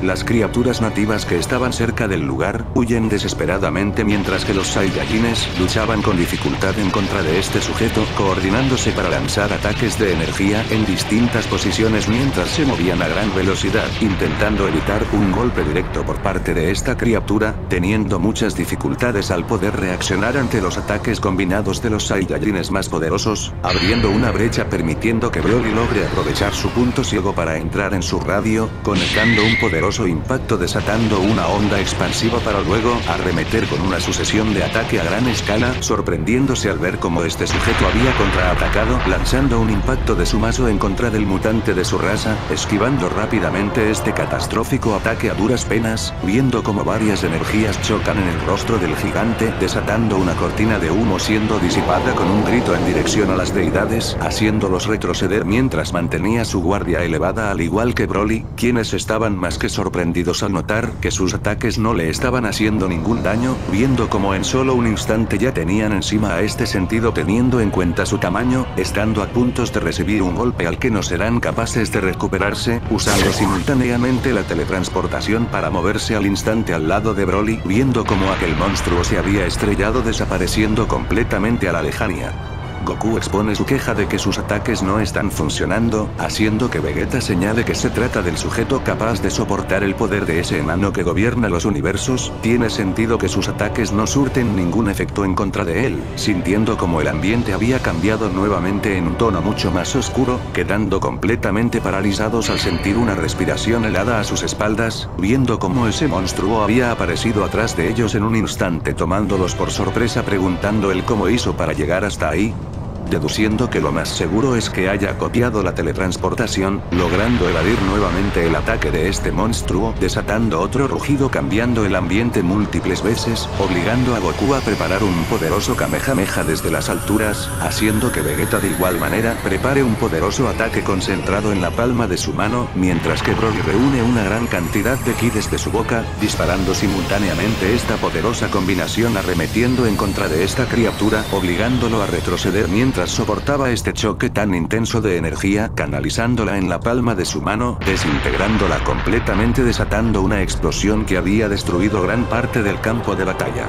Las criaturas nativas que estaban cerca del lugar huyen desesperadamente, mientras que los Saiyajines luchaban con dificultad en contra de este sujeto, coordinándose para lanzar ataques de energía en distintas posiciones mientras se movían a gran velocidad, intentando evitar un golpe directo por parte de esta criatura, teniendo muchas dificultades al poder reaccionar ante los ataques combinados de los Saiyajines más poderosos, abriendo una brecha permitiendo que Broly logre aprovechar su punto ciego para entrar en su radio, conectando un poderoso impacto, desatando una onda expansiva para luego arremeter con una sucesión de ataque a gran escala, sorprendiéndose al ver cómo este sujeto había contraatacado, lanzando un impacto de su mazo en contra del mutante de su raza, esquivando rápidamente este catastrófico ataque a duras penas, viendo cómo varias energías chocan en el rostro del gigante, desatando una cortina de humo siendo disipada con un grito en dirección a las deidades, haciéndolos retroceder mientras mantenía su guardia elevada, al igual que Broly, quienes estaban más que sorprendidos al notar que sus ataques no le estaban haciendo ningún daño, viendo como en solo un instante ya tenían encima a este sentido, teniendo en cuenta su tamaño, estando a puntos de recibir un golpe al que no serán capaces de recuperarse, usando simultáneamente la teletransportación para moverse al instante al lado de Broly, viendo como aquel monstruo se había estrellado, desapareciendo completamente a la lejanía. Goku expone su queja de que sus ataques no están funcionando, haciendo que Vegeta señale que se trata del sujeto capaz de soportar el poder de ese enano que gobierna los universos. Tiene sentido que sus ataques no surten ningún efecto en contra de él, sintiendo como el ambiente había cambiado nuevamente en un tono mucho más oscuro, quedando completamente paralizados al sentir una respiración helada a sus espaldas, viendo como ese monstruo había aparecido atrás de ellos en un instante, tomándolos por sorpresa, preguntando el cómo hizo para llegar hasta ahí. deduciendo que lo más seguro es que haya copiado la teletransportación, logrando evadir nuevamente el ataque de este monstruo, desatando otro rugido cambiando el ambiente múltiples veces, obligando a Goku a preparar un poderoso Kamehameha desde las alturas, haciendo que Vegeta de igual manera prepare un poderoso ataque concentrado en la palma de su mano, mientras que Broly reúne una gran cantidad de ki desde su boca, disparando simultáneamente esta poderosa combinación arremetiendo en contra de esta criatura, obligándolo a retroceder mientras soportaba este choque tan intenso de energía, canalizándola en la palma de su mano, desintegrándola completamente desatando una explosión que había destruido gran parte del campo de batalla.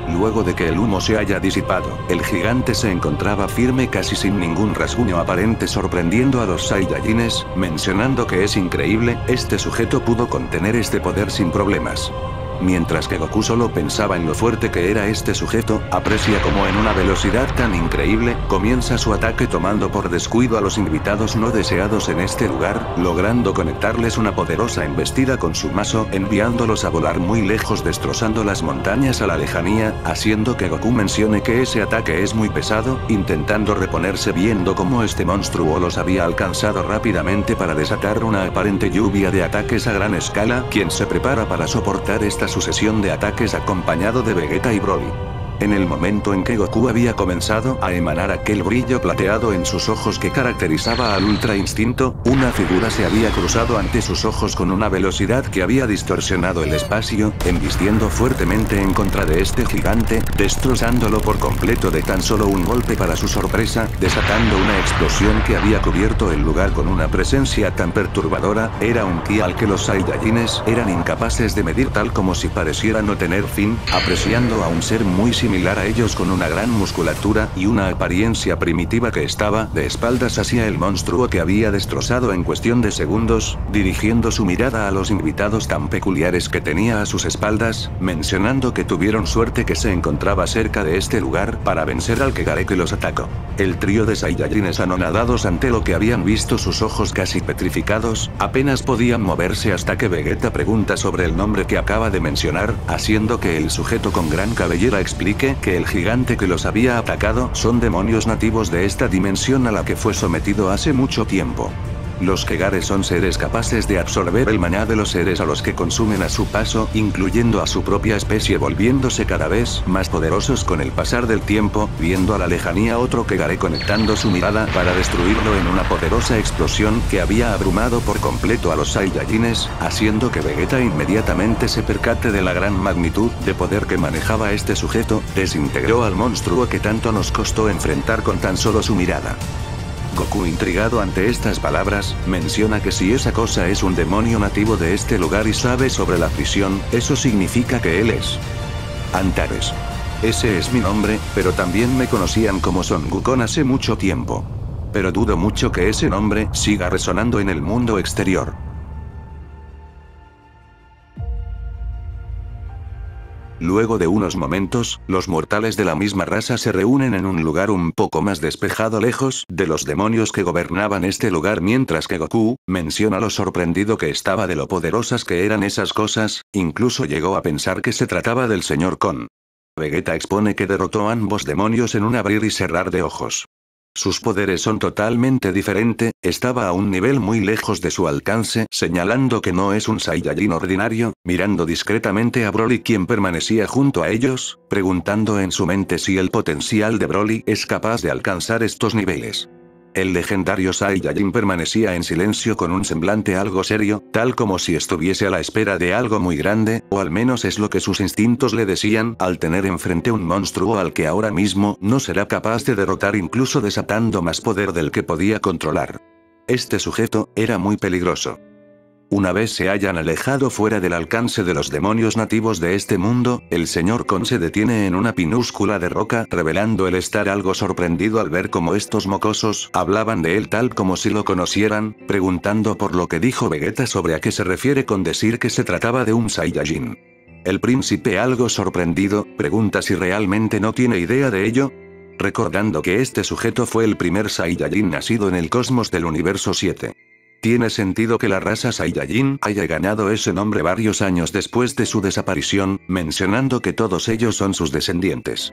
Luego de que el humo se haya disipado, el gigante se encontraba firme casi sin ningún rasguño aparente sorprendiendo a los Saiyajines, mencionando que es increíble, este sujeto pudo contener este poder sin problemas. Mientras que Goku solo pensaba en lo fuerte que era este sujeto, aprecia como en una velocidad tan increíble, comienza su ataque tomando por descuido a los invitados no deseados en este lugar, logrando conectarles una poderosa embestida con su mazo, enviándolos a volar muy lejos destrozando las montañas a la lejanía, haciendo que Goku mencione que ese ataque es muy pesado, intentando reponerse viendo cómo este monstruo los había alcanzado rápidamente para desatar una aparente lluvia de ataques a gran escala, quien se prepara para soportar esta sucesión de ataques acompañado de Vegeta y Broly. En el momento en que Goku había comenzado a emanar aquel brillo plateado en sus ojos que caracterizaba al Ultra Instinto, una figura se había cruzado ante sus ojos con una velocidad que había distorsionado el espacio, embistiendo fuertemente en contra de este gigante, destrozándolo por completo de tan solo un golpe para su sorpresa, desatando una explosión que había cubierto el lugar con una presencia tan perturbadora, era un ki al que los Saiyajines eran incapaces de medir tal como si pareciera no tener fin, apreciando a un ser muy similar a ellos con una gran musculatura y una apariencia primitiva que estaba de espaldas hacia el monstruo que había destrozado en cuestión de segundos, dirigiendo su mirada a los invitados tan peculiares que tenía a sus espaldas, mencionando que tuvieron suerte que se encontraba cerca de este lugar para vencer al que los atacó. El trío de Saiyajines anonadados ante lo que habían visto sus ojos casi petrificados, apenas podían moverse hasta que Vegeta pregunta sobre el nombre que acaba de mencionar, haciendo que el sujeto con gran cabellera explique que el gigante que los había atacado son demonios nativos de esta dimensión a la que fue sometido hace mucho tiempo. Los Kegares son seres capaces de absorber el maná de los seres a los que consumen a su paso, incluyendo a su propia especie volviéndose cada vez más poderosos con el pasar del tiempo, viendo a la lejanía otro Kegare conectando su mirada para destruirlo en una poderosa explosión que había abrumado por completo a los Saiyajines, haciendo que Vegeta inmediatamente se percate de la gran magnitud de poder que manejaba este sujeto, desintegró al monstruo que tanto nos costó enfrentar con tan solo su mirada. Goku, intrigado ante estas palabras, menciona que si esa cosa es un demonio nativo de este lugar y sabe sobre la prisión, eso significa que él es Antares. Ese es mi nombre, pero también me conocían como Son Wukong hace mucho tiempo. Pero dudo mucho que ese nombre siga resonando en el mundo exterior. Luego de unos momentos, los mortales de la misma raza se reúnen en un lugar un poco más despejado lejos de los demonios que gobernaban este lugar mientras que Goku menciona lo sorprendido que estaba de lo poderosas que eran esas cosas, incluso llegó a pensar que se trataba del Sr. Kon. Vegeta expone que derrotó a ambos demonios en un abrir y cerrar de ojos. Sus poderes son totalmente diferentes, estaba a un nivel muy lejos de su alcance, señalando que no es un Saiyajin ordinario, mirando discretamente a Broly quien permanecía junto a ellos, preguntando en su mente si el potencial de Broly es capaz de alcanzar estos niveles. El legendario Saiyajin permanecía en silencio con un semblante algo serio, tal como si estuviese a la espera de algo muy grande, o al menos es lo que sus instintos le decían, al tener enfrente un monstruo al que ahora mismo no será capaz de derrotar incluso desatando más poder del que podía controlar. Este sujeto era muy peligroso. Una vez se hayan alejado fuera del alcance de los demonios nativos de este mundo, el Sr. Kon se detiene en una pinúscula de roca, revelando el estar algo sorprendido al ver cómo estos mocosos hablaban de él tal como si lo conocieran, preguntando por lo que dijo Vegeta sobre a qué se refiere con decir que se trataba de un Saiyajin. El príncipe, algo sorprendido, pregunta si realmente no tiene idea de ello, recordando que este sujeto fue el primer Saiyajin nacido en el cosmos del universo 7. Tiene sentido que la raza Saiyajin haya ganado ese nombre varios años después de su desaparición, mencionando que todos ellos son sus descendientes.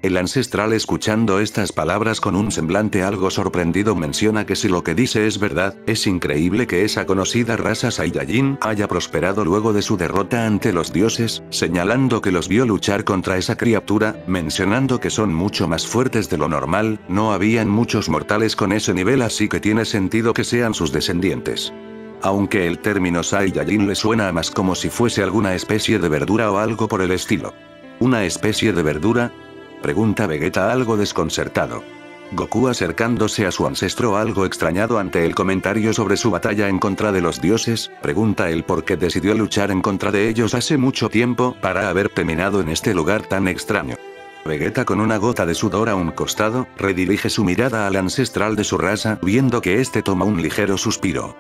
El ancestral, escuchando estas palabras con un semblante algo sorprendido, menciona que si lo que dice es verdad, es increíble que esa conocida raza Saiyajin haya prosperado luego de su derrota ante los dioses, señalando que los vio luchar contra esa criatura, mencionando que son mucho más fuertes de lo normal, no habían muchos mortales con ese nivel, así que tiene sentido que sean sus descendientes. Aunque el término Saiyajin le suena más como si fuese alguna especie de verdura o algo por el estilo. ¿Una especie de verdura?, pregunta Vegeta algo desconcertado. Goku, acercándose a su ancestro algo extrañado ante el comentario sobre su batalla en contra de los dioses, pregunta él por qué decidió luchar en contra de ellos hace mucho tiempo para haber terminado en este lugar tan extraño. Vegeta, con una gota de sudor a un costado, redirige su mirada al ancestral de su raza, viendo que este toma un ligero suspiro.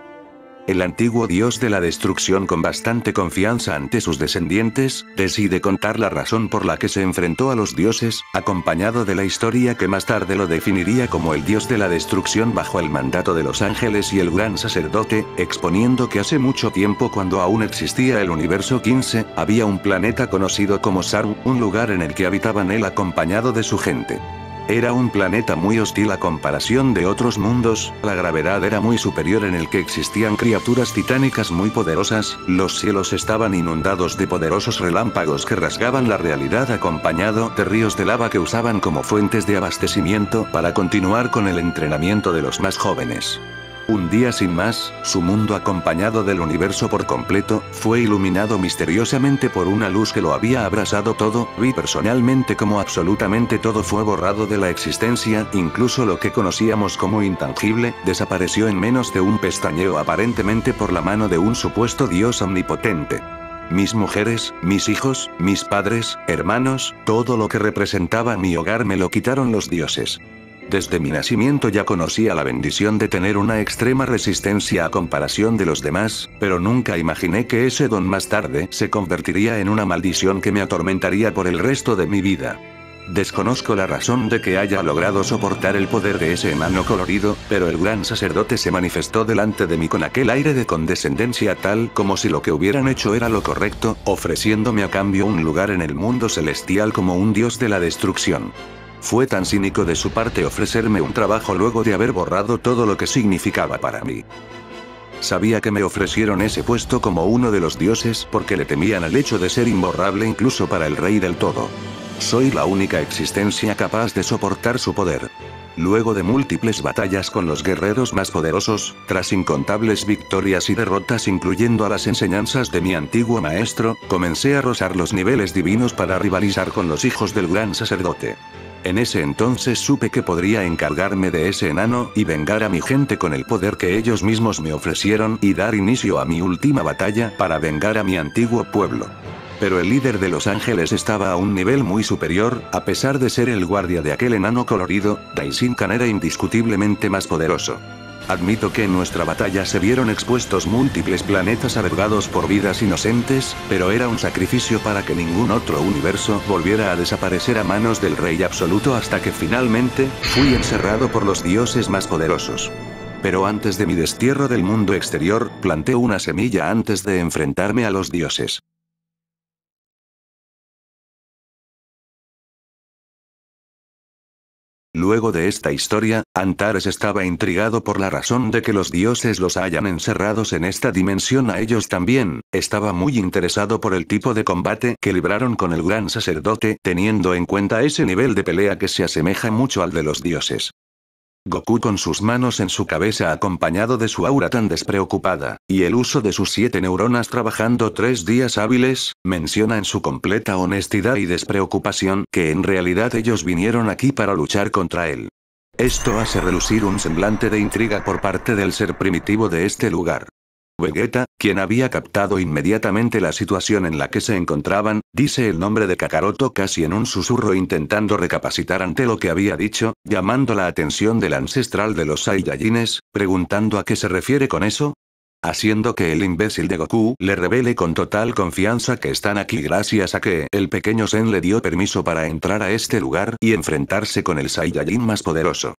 El antiguo dios de la destrucción, con bastante confianza ante sus descendientes, decide contar la razón por la que se enfrentó a los dioses, acompañado de la historia que más tarde lo definiría como el dios de la destrucción bajo el mandato de los ángeles y el gran sacerdote, exponiendo que hace mucho tiempo, cuando aún existía el universo 15, había un planeta conocido como Saru, un lugar en el que habitaban él acompañado de su gente. Era un planeta muy hostil a comparación de otros mundos, la gravedad era muy superior, en el que existían criaturas titánicas muy poderosas, los cielos estaban inundados de poderosos relámpagos que rasgaban la realidad, acompañado de ríos de lava que usaban como fuentes de abastecimiento para continuar con el entrenamiento de los más jóvenes. Un día sin más, su mundo, acompañado del universo por completo, fue iluminado misteriosamente por una luz que lo había abrasado todo. Vi personalmente cómo absolutamente todo fue borrado de la existencia, incluso lo que conocíamos como intangible, desapareció en menos de un pestañeo, aparentemente por la mano de un supuesto dios omnipotente. Mis mujeres, mis hijos, mis padres, hermanos, todo lo que representaba mi hogar me lo quitaron los dioses. Desde mi nacimiento ya conocía la bendición de tener una extrema resistencia a comparación de los demás, pero nunca imaginé que ese don más tarde se convertiría en una maldición que me atormentaría por el resto de mi vida. Desconozco la razón de que haya logrado soportar el poder de ese enano colorido, pero el gran sacerdote se manifestó delante de mí con aquel aire de condescendencia, tal como si lo que hubieran hecho era lo correcto, ofreciéndome a cambio un lugar en el mundo celestial como un dios de la destrucción. Fue tan cínico de su parte ofrecerme un trabajo luego de haber borrado todo lo que significaba para mí. Sabía que me ofrecieron ese puesto como uno de los dioses porque le temían al hecho de ser imborrable incluso para el rey del todo. Soy la única existencia capaz de soportar su poder. Luego de múltiples batallas con los guerreros más poderosos, tras incontables victorias y derrotas incluyendo a las enseñanzas de mi antiguo maestro, comencé a rozar los niveles divinos para rivalizar con los hijos del gran sacerdote. En ese entonces supe que podría encargarme de ese enano y vengar a mi gente con el poder que ellos mismos me ofrecieron y dar inicio a mi última batalla para vengar a mi antiguo pueblo. Pero el líder de los ángeles estaba a un nivel muy superior, a pesar de ser el guardia de aquel enano colorido. Daishinkan era indiscutiblemente más poderoso. Admito que en nuestra batalla se vieron expuestos múltiples planetas albergados por vidas inocentes, pero era un sacrificio para que ningún otro universo volviera a desaparecer a manos del Rey Absoluto hasta que finalmente, fui encerrado por los dioses más poderosos. Pero antes de mi destierro del mundo exterior, planté una semilla antes de enfrentarme a los dioses. Luego de esta historia, Antares estaba intrigado por la razón de que los dioses los hayan encerrados en esta dimensión a ellos también. Estaba muy interesado por el tipo de combate que libraron con el gran sacerdote, teniendo en cuenta ese nivel de pelea que se asemeja mucho al de los dioses. Goku, con sus manos en su cabeza acompañado de su aura tan despreocupada, y el uso de sus 7 neuronas trabajando 3 días hábiles, menciona en su completa honestidad y despreocupación que en realidad ellos vinieron aquí para luchar contra él. Esto hace relucir un semblante de intriga por parte del ser primitivo de este lugar. Vegeta, quien había captado inmediatamente la situación en la que se encontraban, dice el nombre de Kakaroto casi en un susurro, intentando recapacitar ante lo que había dicho, llamando la atención del ancestral de los Saiyajines, preguntando a qué se refiere con eso, haciendo que el imbécil de Goku le revele con total confianza que están aquí gracias a que el pequeño Zen le dio permiso para entrar a este lugar y enfrentarse con el Saiyajin más poderoso.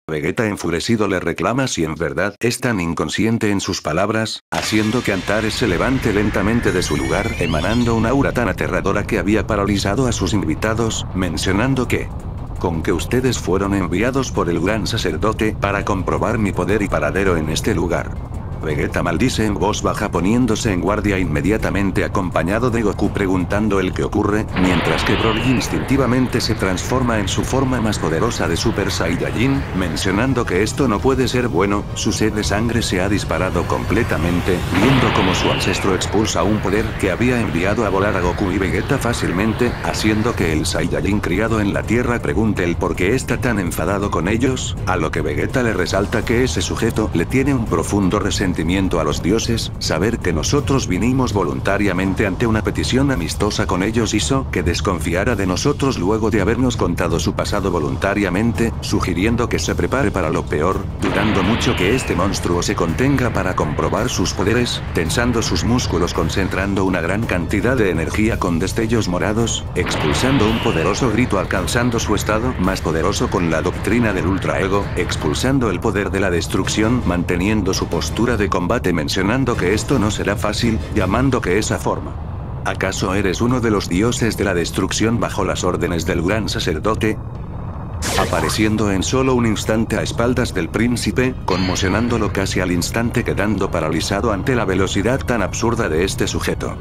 Vegeta enfurecido le reclama si en verdad es tan inconsciente en sus palabras, haciendo que Antares se levante lentamente de su lugar, emanando una aura tan aterradora que había paralizado a sus invitados, mencionando que con que ustedes fueron enviados por el gran sacerdote para comprobar mi poder y paradero en este lugar. Vegeta maldice en voz baja poniéndose en guardia inmediatamente acompañado de Goku preguntando el que ocurre, mientras que Broly instintivamente se transforma en su forma más poderosa de Super Saiyajin, mencionando que esto no puede ser bueno, su sed de sangre se ha disparado completamente, viendo como su ancestro expulsa un poder que había enviado a volar a Goku y Vegeta fácilmente, haciendo que el Saiyajin criado en la tierra pregunte el por qué está tan enfadado con ellos, a lo que Vegeta le resalta que ese sujeto le tiene un profundo resentimiento a los dioses, saber que nosotros vinimos voluntariamente ante una petición amistosa con ellos hizo que desconfiara de nosotros luego de habernos contado su pasado voluntariamente, sugiriendo que se prepare para lo peor, dudando mucho que este monstruo se contenga para comprobar sus poderes, tensando sus músculos concentrando una gran cantidad de energía con destellos morados, expulsando un poderoso grito alcanzando su estado más poderoso con la doctrina del Ultra Ego, expulsando el poder de la destrucción manteniendo su postura de combate mencionando que esto no será fácil, llamando que esa forma. ¿Acaso eres uno de los dioses de la destrucción bajo las órdenes del gran sacerdote? Apareciendo en solo un instante a espaldas del príncipe, conmocionándolo casi al instante quedando paralizado ante la velocidad tan absurda de este sujeto.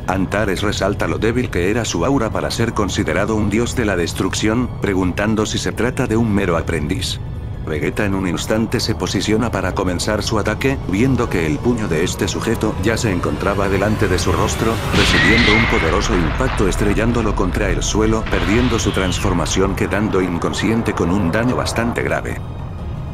Antares resalta lo débil que era su aura para ser considerado un dios de la destrucción, preguntando si se trata de un mero aprendiz. Vegeta en un instante se posiciona para comenzar su ataque, viendo que el puño de este sujeto ya se encontraba delante de su rostro, recibiendo un poderoso impacto estrellándolo contra el suelo, perdiendo su transformación quedando inconsciente con un daño bastante grave.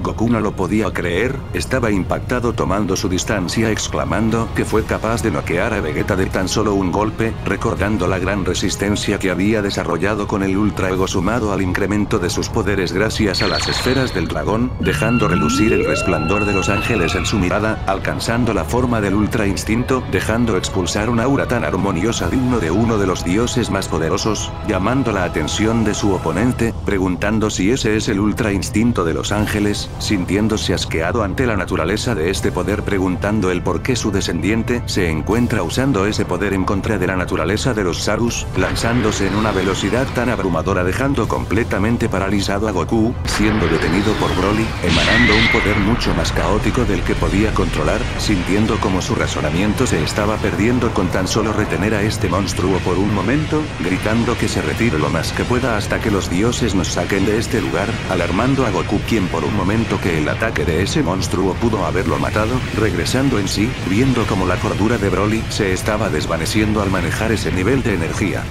Goku no lo podía creer, estaba impactado tomando su distancia exclamando que fue capaz de noquear a Vegeta de tan solo un golpe, recordando la gran resistencia que había desarrollado con el Ultra Ego sumado al incremento de sus poderes gracias a las esferas del dragón, dejando relucir el resplandor de los ángeles en su mirada, alcanzando la forma del Ultra Instinto, dejando expulsar una aura tan armoniosa digno de uno de los dioses más poderosos, llamando la atención de su oponente, preguntando si ese es el Ultra Instinto de los ángeles, sintiéndose asqueado ante la naturaleza de este poder preguntando el por qué su descendiente se encuentra usando ese poder en contra de la naturaleza de los Sarus, lanzándose en una velocidad tan abrumadora dejando completamente paralizado a Goku, siendo detenido por Broly, emanando un poder mucho más caótico del que podía controlar, sintiendo como su razonamiento se estaba perdiendo con tan solo retener a este monstruo por un momento, gritando que se retire lo más que pueda hasta que los dioses nos saquen de este lugar, alarmando a Goku quien por un momento que el ataque de ese monstruo pudo haberlo matado, regresando en sí, viendo como la cordura de Broly se estaba desvaneciendo al manejar ese nivel de energía.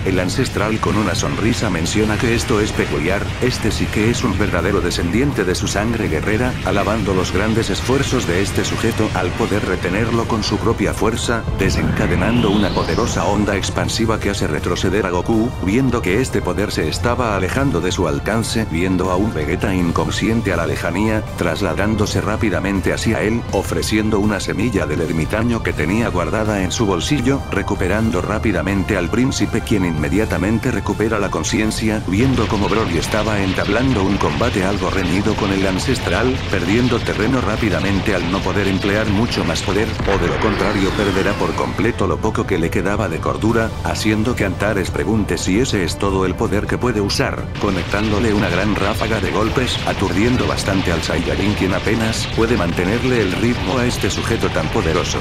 El ancestral con una sonrisa menciona que esto es peculiar, este sí que es un verdadero descendiente de su sangre guerrera, alabando los grandes esfuerzos de este sujeto al poder retenerlo con su propia fuerza, desencadenando una poderosa onda expansiva que hace retroceder a Goku, viendo que este poder se estaba alejando de su alcance, viendo a un Vegeta inconsciente a la lejanía, trasladándose rápidamente hacia él, ofreciendo una semilla del ermitaño que tenía guardada en su bolsillo, recuperando rápidamente al príncipe quien inmediatamente recupera la conciencia, viendo como Broly estaba entablando un combate algo reñido con el ancestral, perdiendo terreno rápidamente al no poder emplear mucho más poder, o de lo contrario perderá por completo lo poco que le quedaba de cordura, haciendo que Antares pregunte si ese es todo el poder que puede usar, conectándole una gran ráfaga de golpes, aturdiendo bastante al Saiyajin quien apenas puede mantenerle el ritmo a este sujeto tan poderoso.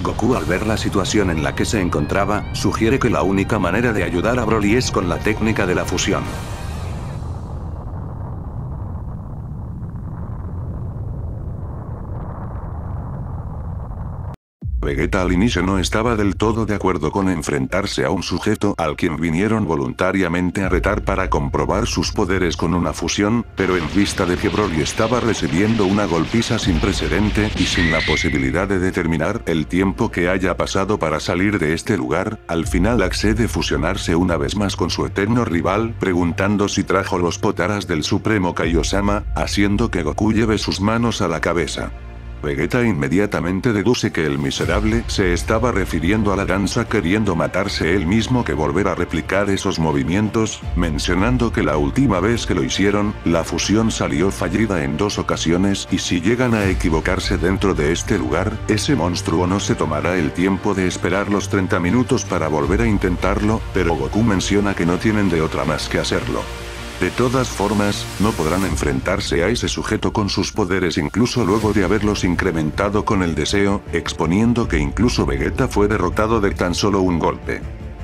Goku al ver la situación en la que se encontraba, sugiere que la única manera de ayudar a Broly es con la técnica de la fusión. Vegeta al inicio no estaba del todo de acuerdo con enfrentarse a un sujeto al quien vinieron voluntariamente a retar para comprobar sus poderes con una fusión, pero en vista de que Broly estaba recibiendo una golpiza sin precedente y sin la posibilidad de determinar el tiempo que haya pasado para salir de este lugar, al final accede fusionarse una vez más con su eterno rival, preguntando si trajo los potaras del Supremo Kaiosama, haciendo que Goku lleve sus manos a la cabeza. Vegeta inmediatamente deduce que el miserable se estaba refiriendo a la danza, queriendo matarse él mismo que volver a replicar esos movimientos, mencionando que la última vez que lo hicieron, la fusión salió fallida en 2 ocasiones y si llegan a equivocarse dentro de este lugar, ese monstruo no se tomará el tiempo de esperar los 30 minutos para volver a intentarlo, pero Goku menciona que no tienen de otra más que hacerlo. De todas formas, no podrán enfrentarse a ese sujeto con sus poderes incluso luego de haberlos incrementado con el deseo, exponiendo que incluso Vegeta fue derrotado de tan solo un golpe.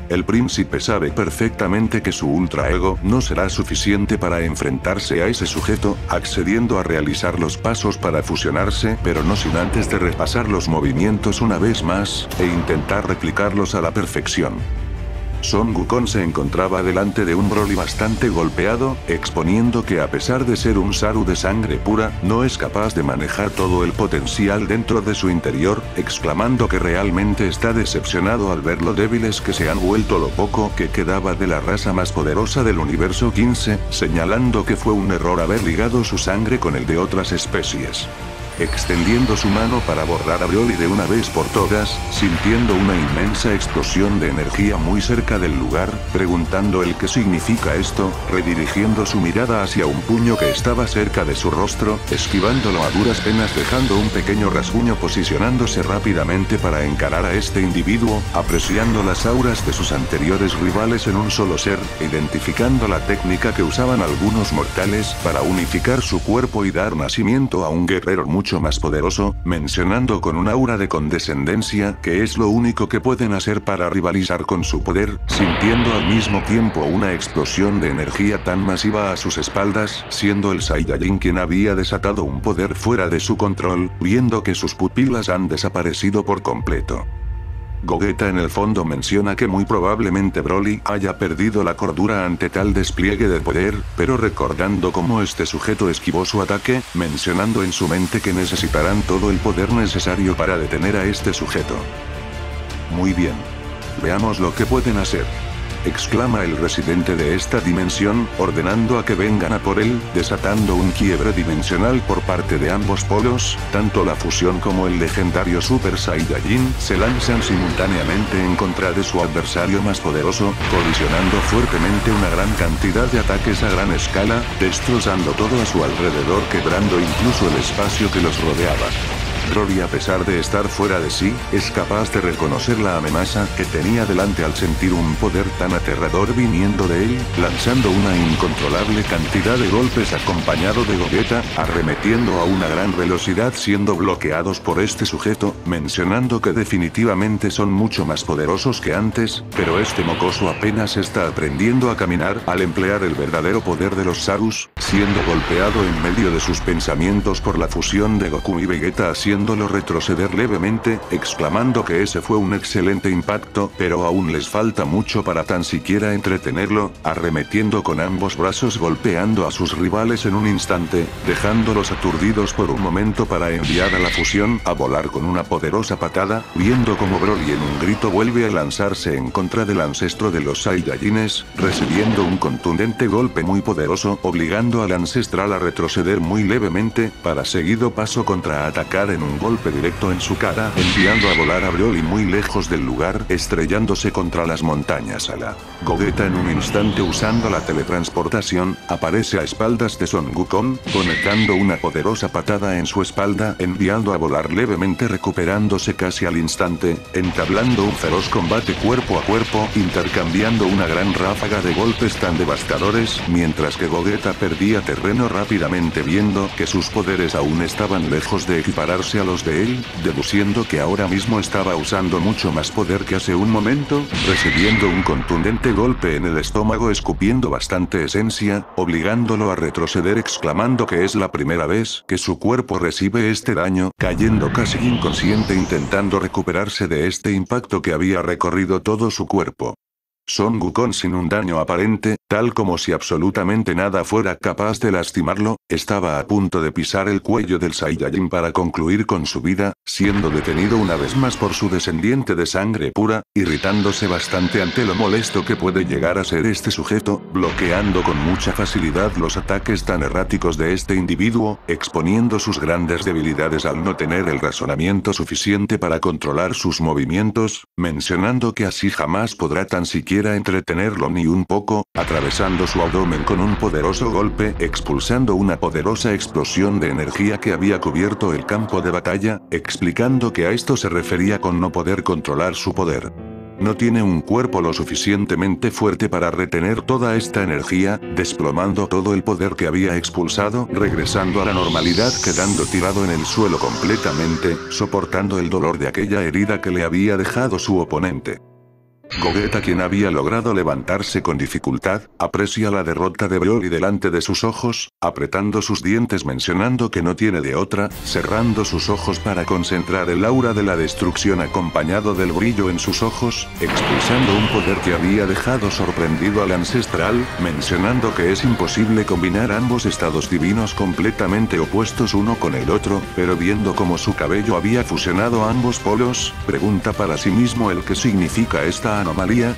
El príncipe sabe perfectamente que su ultra ego no será suficiente para enfrentarse a ese sujeto, accediendo a realizar los pasos para fusionarse, pero no sin antes de repasar los movimientos una vez más, e intentar replicarlos a la perfección. Son Wukong se encontraba delante de un Broly bastante golpeado, exponiendo que a pesar de ser un Saru de sangre pura, no es capaz de manejar todo el potencial dentro de su interior, exclamando que realmente está decepcionado al ver lo débiles que se han vuelto lo poco que quedaba de la raza más poderosa del universo 15, señalando que fue un error haber ligado su sangre con el de otras especies. Extendiendo su mano para borrar a Broly de una vez por todas, sintiendo una inmensa explosión de energía muy cerca del lugar, preguntando el qué significa esto, redirigiendo su mirada hacia un puño que estaba cerca de su rostro, esquivándolo a duras penas dejando un pequeño rasguño posicionándose rápidamente para encarar a este individuo, apreciando las auras de sus anteriores rivales en un solo ser, identificando la técnica que usaban algunos mortales para unificar su cuerpo y dar nacimiento a un guerrero mucho más poderoso, mencionando con un aura de condescendencia que es lo único que pueden hacer para rivalizar con su poder, sintiendo al mismo tiempo una explosión de energía tan masiva a sus espaldas, siendo el Saiyajin quien había desatado un poder fuera de su control, viendo que sus pupilas han desaparecido por completo. Gogeta en el fondo menciona que muy probablemente Broly haya perdido la cordura ante tal despliegue de poder, pero recordando cómo este sujeto esquivó su ataque, mencionando en su mente que necesitarán todo el poder necesario para detener a este sujeto. Muy bien. Veamos lo que pueden hacer. Exclama el residente de esta dimensión, ordenando a que vengan a por él, desatando un quiebre dimensional por parte de ambos polos, tanto la fusión como el legendario Super Saiyajin se lanzan simultáneamente en contra de su adversario más poderoso, colisionando fuertemente una gran cantidad de ataques a gran escala, destrozando todo a su alrededor, quebrando incluso el espacio que los rodeaba. Broly, a pesar de estar fuera de sí, es capaz de reconocer la amenaza que tenía delante al sentir un poder tan aterrador viniendo de él, lanzando una incontrolable cantidad de golpes acompañado de Gogeta, arremetiendo a una gran velocidad siendo bloqueados por este sujeto, mencionando que definitivamente son mucho más poderosos que antes, pero este mocoso apenas está aprendiendo a caminar al emplear el verdadero poder de los Sarus, siendo golpeado en medio de sus pensamientos por la fusión de Goku y Vegeta haciéndolo retroceder levemente, exclamando que ese fue un excelente impacto, pero aún les falta mucho para tan siquiera entretenerlo, arremetiendo con ambos brazos golpeando a sus rivales en un instante, dejándolos aturdidos por un momento para enviar a la fusión a volar con una poderosa patada, viendo como Broly en un grito vuelve a lanzarse en contra del ancestro de los Saiyajines, recibiendo un contundente golpe muy poderoso, obligando al ancestral a retroceder muy levemente, para seguido paso contraatacar en un golpe directo en su cara, enviando a volar a Broly muy lejos del lugar, estrellándose contra las montañas. Gogeta en un instante usando la teletransportación, aparece a espaldas de Son Wukong, conectando una poderosa patada en su espalda, enviando a volar levemente recuperándose casi al instante, entablando un feroz combate cuerpo a cuerpo, intercambiando una gran ráfaga de golpes tan devastadores, mientras que Gogeta perdía terreno rápidamente viendo que sus poderes aún estaban lejos de equipararse a los de él, deduciendo que ahora mismo estaba usando mucho más poder que hace un momento, recibiendo un contundente golpe en el estómago escupiendo bastante esencia, obligándolo a retroceder exclamando que es la primera vez que su cuerpo recibe este daño, cayendo casi inconsciente intentando recuperarse de este impacto que había recorrido todo su cuerpo. Son Wukong sin un daño aparente, tal como si absolutamente nada fuera capaz de lastimarlo, estaba a punto de pisar el cuello del Saiyajin para concluir con su vida, siendo detenido una vez más por su descendiente de sangre pura, irritándose bastante ante lo molesto que puede llegar a ser este sujeto, bloqueando con mucha facilidad los ataques tan erráticos de este individuo, exponiendo sus grandes debilidades al no tener el razonamiento suficiente para controlar sus movimientos, mencionando que así jamás podrá tan siquiera entretenerlo ni un poco, atravesando su abdomen con un poderoso golpe, expulsando una poderosa explosión de energía que había cubierto el campo de batalla, explicando que a esto se refería con no poder controlar su poder. No tiene un cuerpo lo suficientemente fuerte para retener toda esta energía, desplomando todo el poder que había expulsado, regresando a la normalidad quedando tirado en el suelo completamente, soportando el dolor de aquella herida que le había dejado su oponente. Gogeta, quien había logrado levantarse con dificultad, aprecia la derrota de Broly delante de sus ojos, apretando sus dientes mencionando que no tiene de otra, cerrando sus ojos para concentrar el aura de la destrucción acompañado del brillo en sus ojos, expulsando un poder que había dejado sorprendido al ancestral, mencionando que es imposible combinar ambos estados divinos completamente opuestos uno con el otro, pero viendo cómo su cabello había fusionado ambos polos, pregunta para sí mismo el que significa esta anomalía.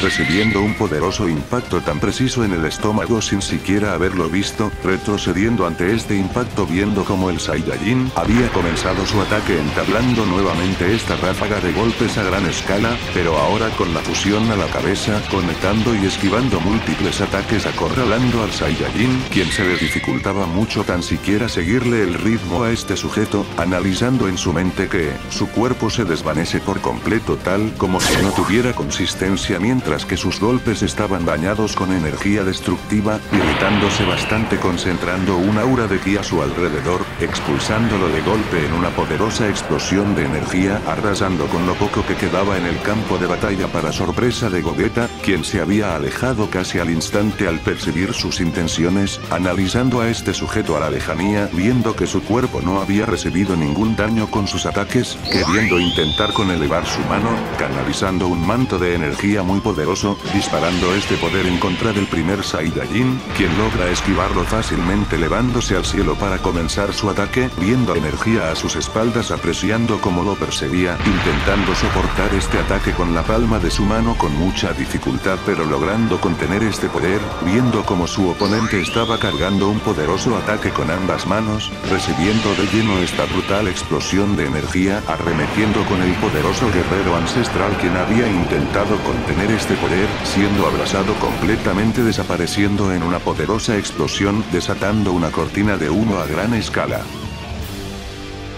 Recibiendo un poderoso impacto tan preciso en el estómago sin siquiera haberlo visto, retrocediendo ante este impacto viendo como el Saiyajin había comenzado su ataque entablando nuevamente esta ráfaga de golpes a gran escala, pero ahora con la fusión a la cabeza, conectando y esquivando múltiples ataques acorralando al Saiyajin, quien se le dificultaba mucho tan siquiera seguirle el ritmo a este sujeto, analizando en su mente que su cuerpo se desvanece por completo tal como si no tuviera consistencia mientras que sus golpes estaban bañados con energía destructiva, irritándose bastante concentrando un aura de ki a su alrededor, expulsándolo de golpe en una poderosa explosión de energía, arrasando con lo poco que quedaba en el campo de batalla para sorpresa de Gogeta, quien se había alejado casi al instante al percibir sus intenciones, analizando a este sujeto a la lejanía, viendo que su cuerpo no había recibido ningún daño con sus ataques, queriendo intentar con elevar su mano, canalizando un manto de energía muy poderoso, disparando este poder en contra del primer Saiyajin, quien logra esquivarlo fácilmente elevándose al cielo para comenzar su ataque, viendo energía a sus espaldas apreciando cómo lo perseguía, intentando soportar este ataque con la palma de su mano con mucha dificultad pero logrando contener este poder, viendo como su oponente estaba cargando un poderoso ataque con ambas manos, recibiendo de lleno esta brutal explosión de energía, arremetiendo con el poderoso guerrero ancestral quien había intentado contener este poder, siendo abrasado completamente desapareciendo en una poderosa explosión, desatando una cortina de humo a gran escala.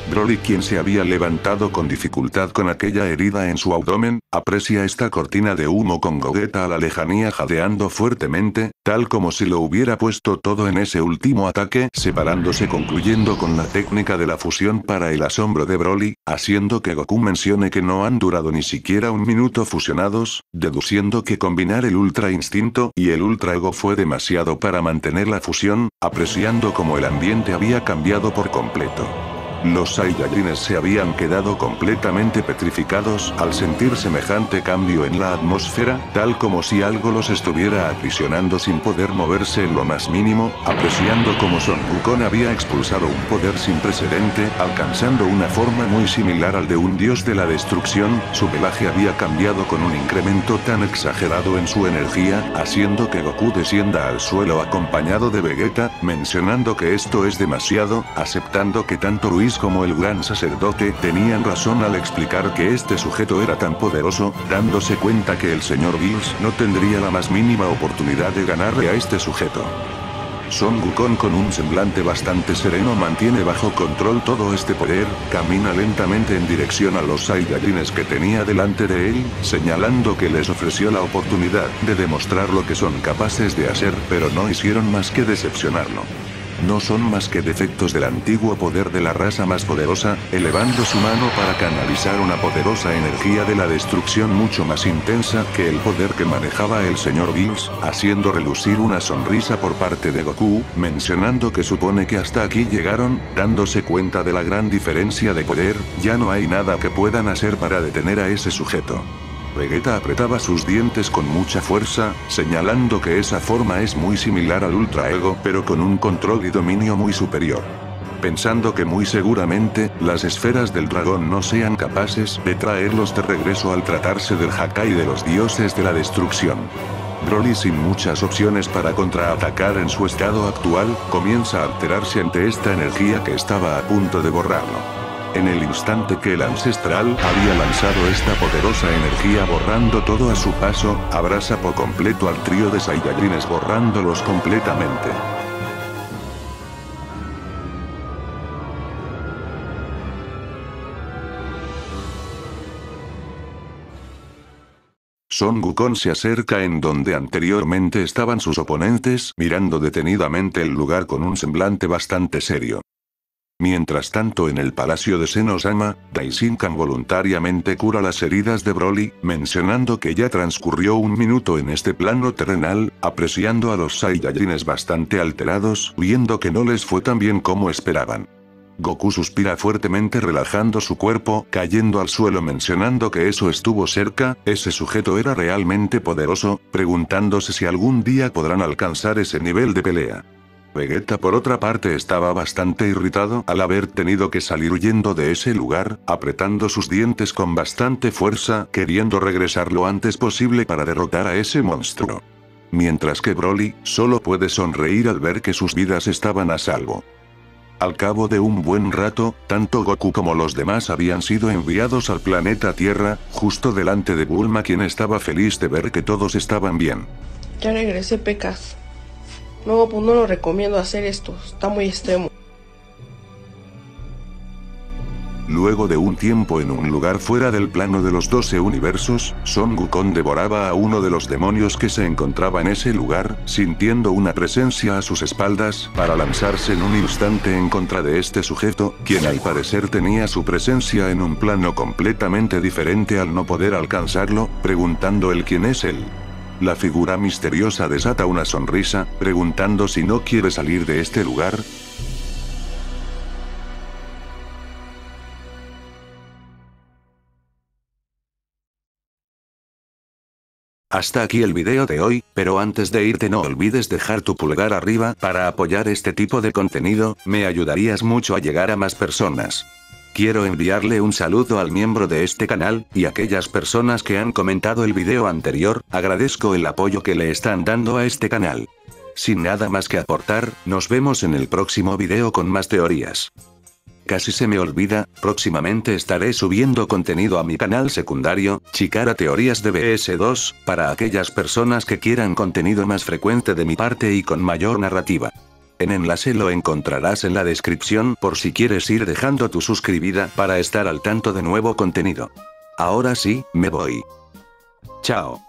Broly, quien se había levantado con dificultad con aquella herida en su abdomen, aprecia esta cortina de humo con Gogeta a la lejanía jadeando fuertemente, tal como si lo hubiera puesto todo en ese último ataque, separándose concluyendo con la técnica de la fusión para el asombro de Broly, haciendo que Goku mencione que no han durado ni siquiera un minuto fusionados, deduciendo que combinar el Ultra Instinto y el Ultra Ego fue demasiado para mantener la fusión, apreciando como el ambiente había cambiado por completo. Los Saiyajines se habían quedado completamente petrificados al sentir semejante cambio en la atmósfera, tal como si algo los estuviera aprisionando sin poder moverse en lo más mínimo, apreciando como Son Wukong había expulsado un poder sin precedente, alcanzando una forma muy similar al de un dios de la destrucción, su pelaje había cambiado con un incremento tan exagerado en su energía, haciendo que Goku descienda al suelo acompañado de Vegeta, mencionando que esto es demasiado, aceptando que tanto Ruiz como el gran sacerdote tenían razón al explicar que este sujeto era tan poderoso, dándose cuenta que el señor Bills no tendría la más mínima oportunidad de ganarle a este sujeto. Son Wukong con un semblante bastante sereno mantiene bajo control todo este poder, camina lentamente en dirección a los Saiyajines que tenía delante de él, señalando que les ofreció la oportunidad de demostrar lo que son capaces de hacer pero no hicieron más que decepcionarlo. No son más que defectos del antiguo poder de la raza más poderosa, elevando su mano para canalizar una poderosa energía de la destrucción mucho más intensa que el poder que manejaba el señor Bills, haciendo relucir una sonrisa por parte de Goku, mencionando que supone que hasta aquí llegaron, dándose cuenta de la gran diferencia de poder, ya no hay nada que puedan hacer para detener a ese sujeto. Vegeta apretaba sus dientes con mucha fuerza, señalando que esa forma es muy similar al Ultra Ego, pero con un control y dominio muy superior. Pensando que muy seguramente, las esferas del dragón no sean capaces de traerlos de regreso al tratarse del Hakai de los dioses de la destrucción. Broly, sin muchas opciones para contraatacar en su estado actual, comienza a alterarse ante esta energía que estaba a punto de borrarlo. En el instante que el ancestral había lanzado esta poderosa energía borrando todo a su paso, abraza por completo al trío de Saiyajines borrándolos completamente. Son Wukong se acerca en donde anteriormente estaban sus oponentes, mirando detenidamente el lugar con un semblante bastante serio. Mientras tanto en el palacio de Senno-sama, Daishinkan voluntariamente cura las heridas de Broly, mencionando que ya transcurrió un minuto en este plano terrenal, apreciando a los Saiyajines bastante alterados, viendo que no les fue tan bien como esperaban. Goku suspira fuertemente relajando su cuerpo, cayendo al suelo mencionando que eso estuvo cerca, ese sujeto era realmente poderoso, preguntándose si algún día podrán alcanzar ese nivel de pelea. Vegeta por otra parte estaba bastante irritado al haber tenido que salir huyendo de ese lugar, apretando sus dientes con bastante fuerza, queriendo regresar lo antes posible para derrotar a ese monstruo. Mientras que Broly, solo puede sonreír al ver que sus vidas estaban a salvo. Al cabo de un buen rato, tanto Goku como los demás habían sido enviados al planeta Tierra, justo delante de Bulma quien estaba feliz de ver que todos estaban bien. Ya regresé, Pecas. No, pues no lo recomiendo hacer esto, está muy extremo. Luego de un tiempo en un lugar fuera del plano de los 12 universos, Son Wukong devoraba a uno de los demonios que se encontraba en ese lugar, sintiendo una presencia a sus espaldas, para lanzarse en un instante en contra de este sujeto, quien al parecer tenía su presencia en un plano completamente diferente al no poder alcanzarlo, preguntando el quién es él. La figura misteriosa desata una sonrisa, preguntando si no quiere salir de este lugar. Hasta aquí el video de hoy, pero antes de irte no olvides dejar tu pulgar arriba para apoyar este tipo de contenido, me ayudarías mucho a llegar a más personas. Quiero enviarle un saludo al miembro de este canal, y aquellas personas que han comentado el video anterior, agradezco el apoyo que le están dando a este canal. Sin nada más que aportar, nos vemos en el próximo video con más teorías. Casi se me olvida, próximamente estaré subiendo contenido a mi canal secundario, Chikara Teorías de BS2, para aquellas personas que quieran contenido más frecuente de mi parte y con mayor narrativa. El enlace lo encontrarás en la descripción por si quieres ir dejando tu suscribida para estar al tanto de nuevo contenido. Ahora sí, me voy. Chao.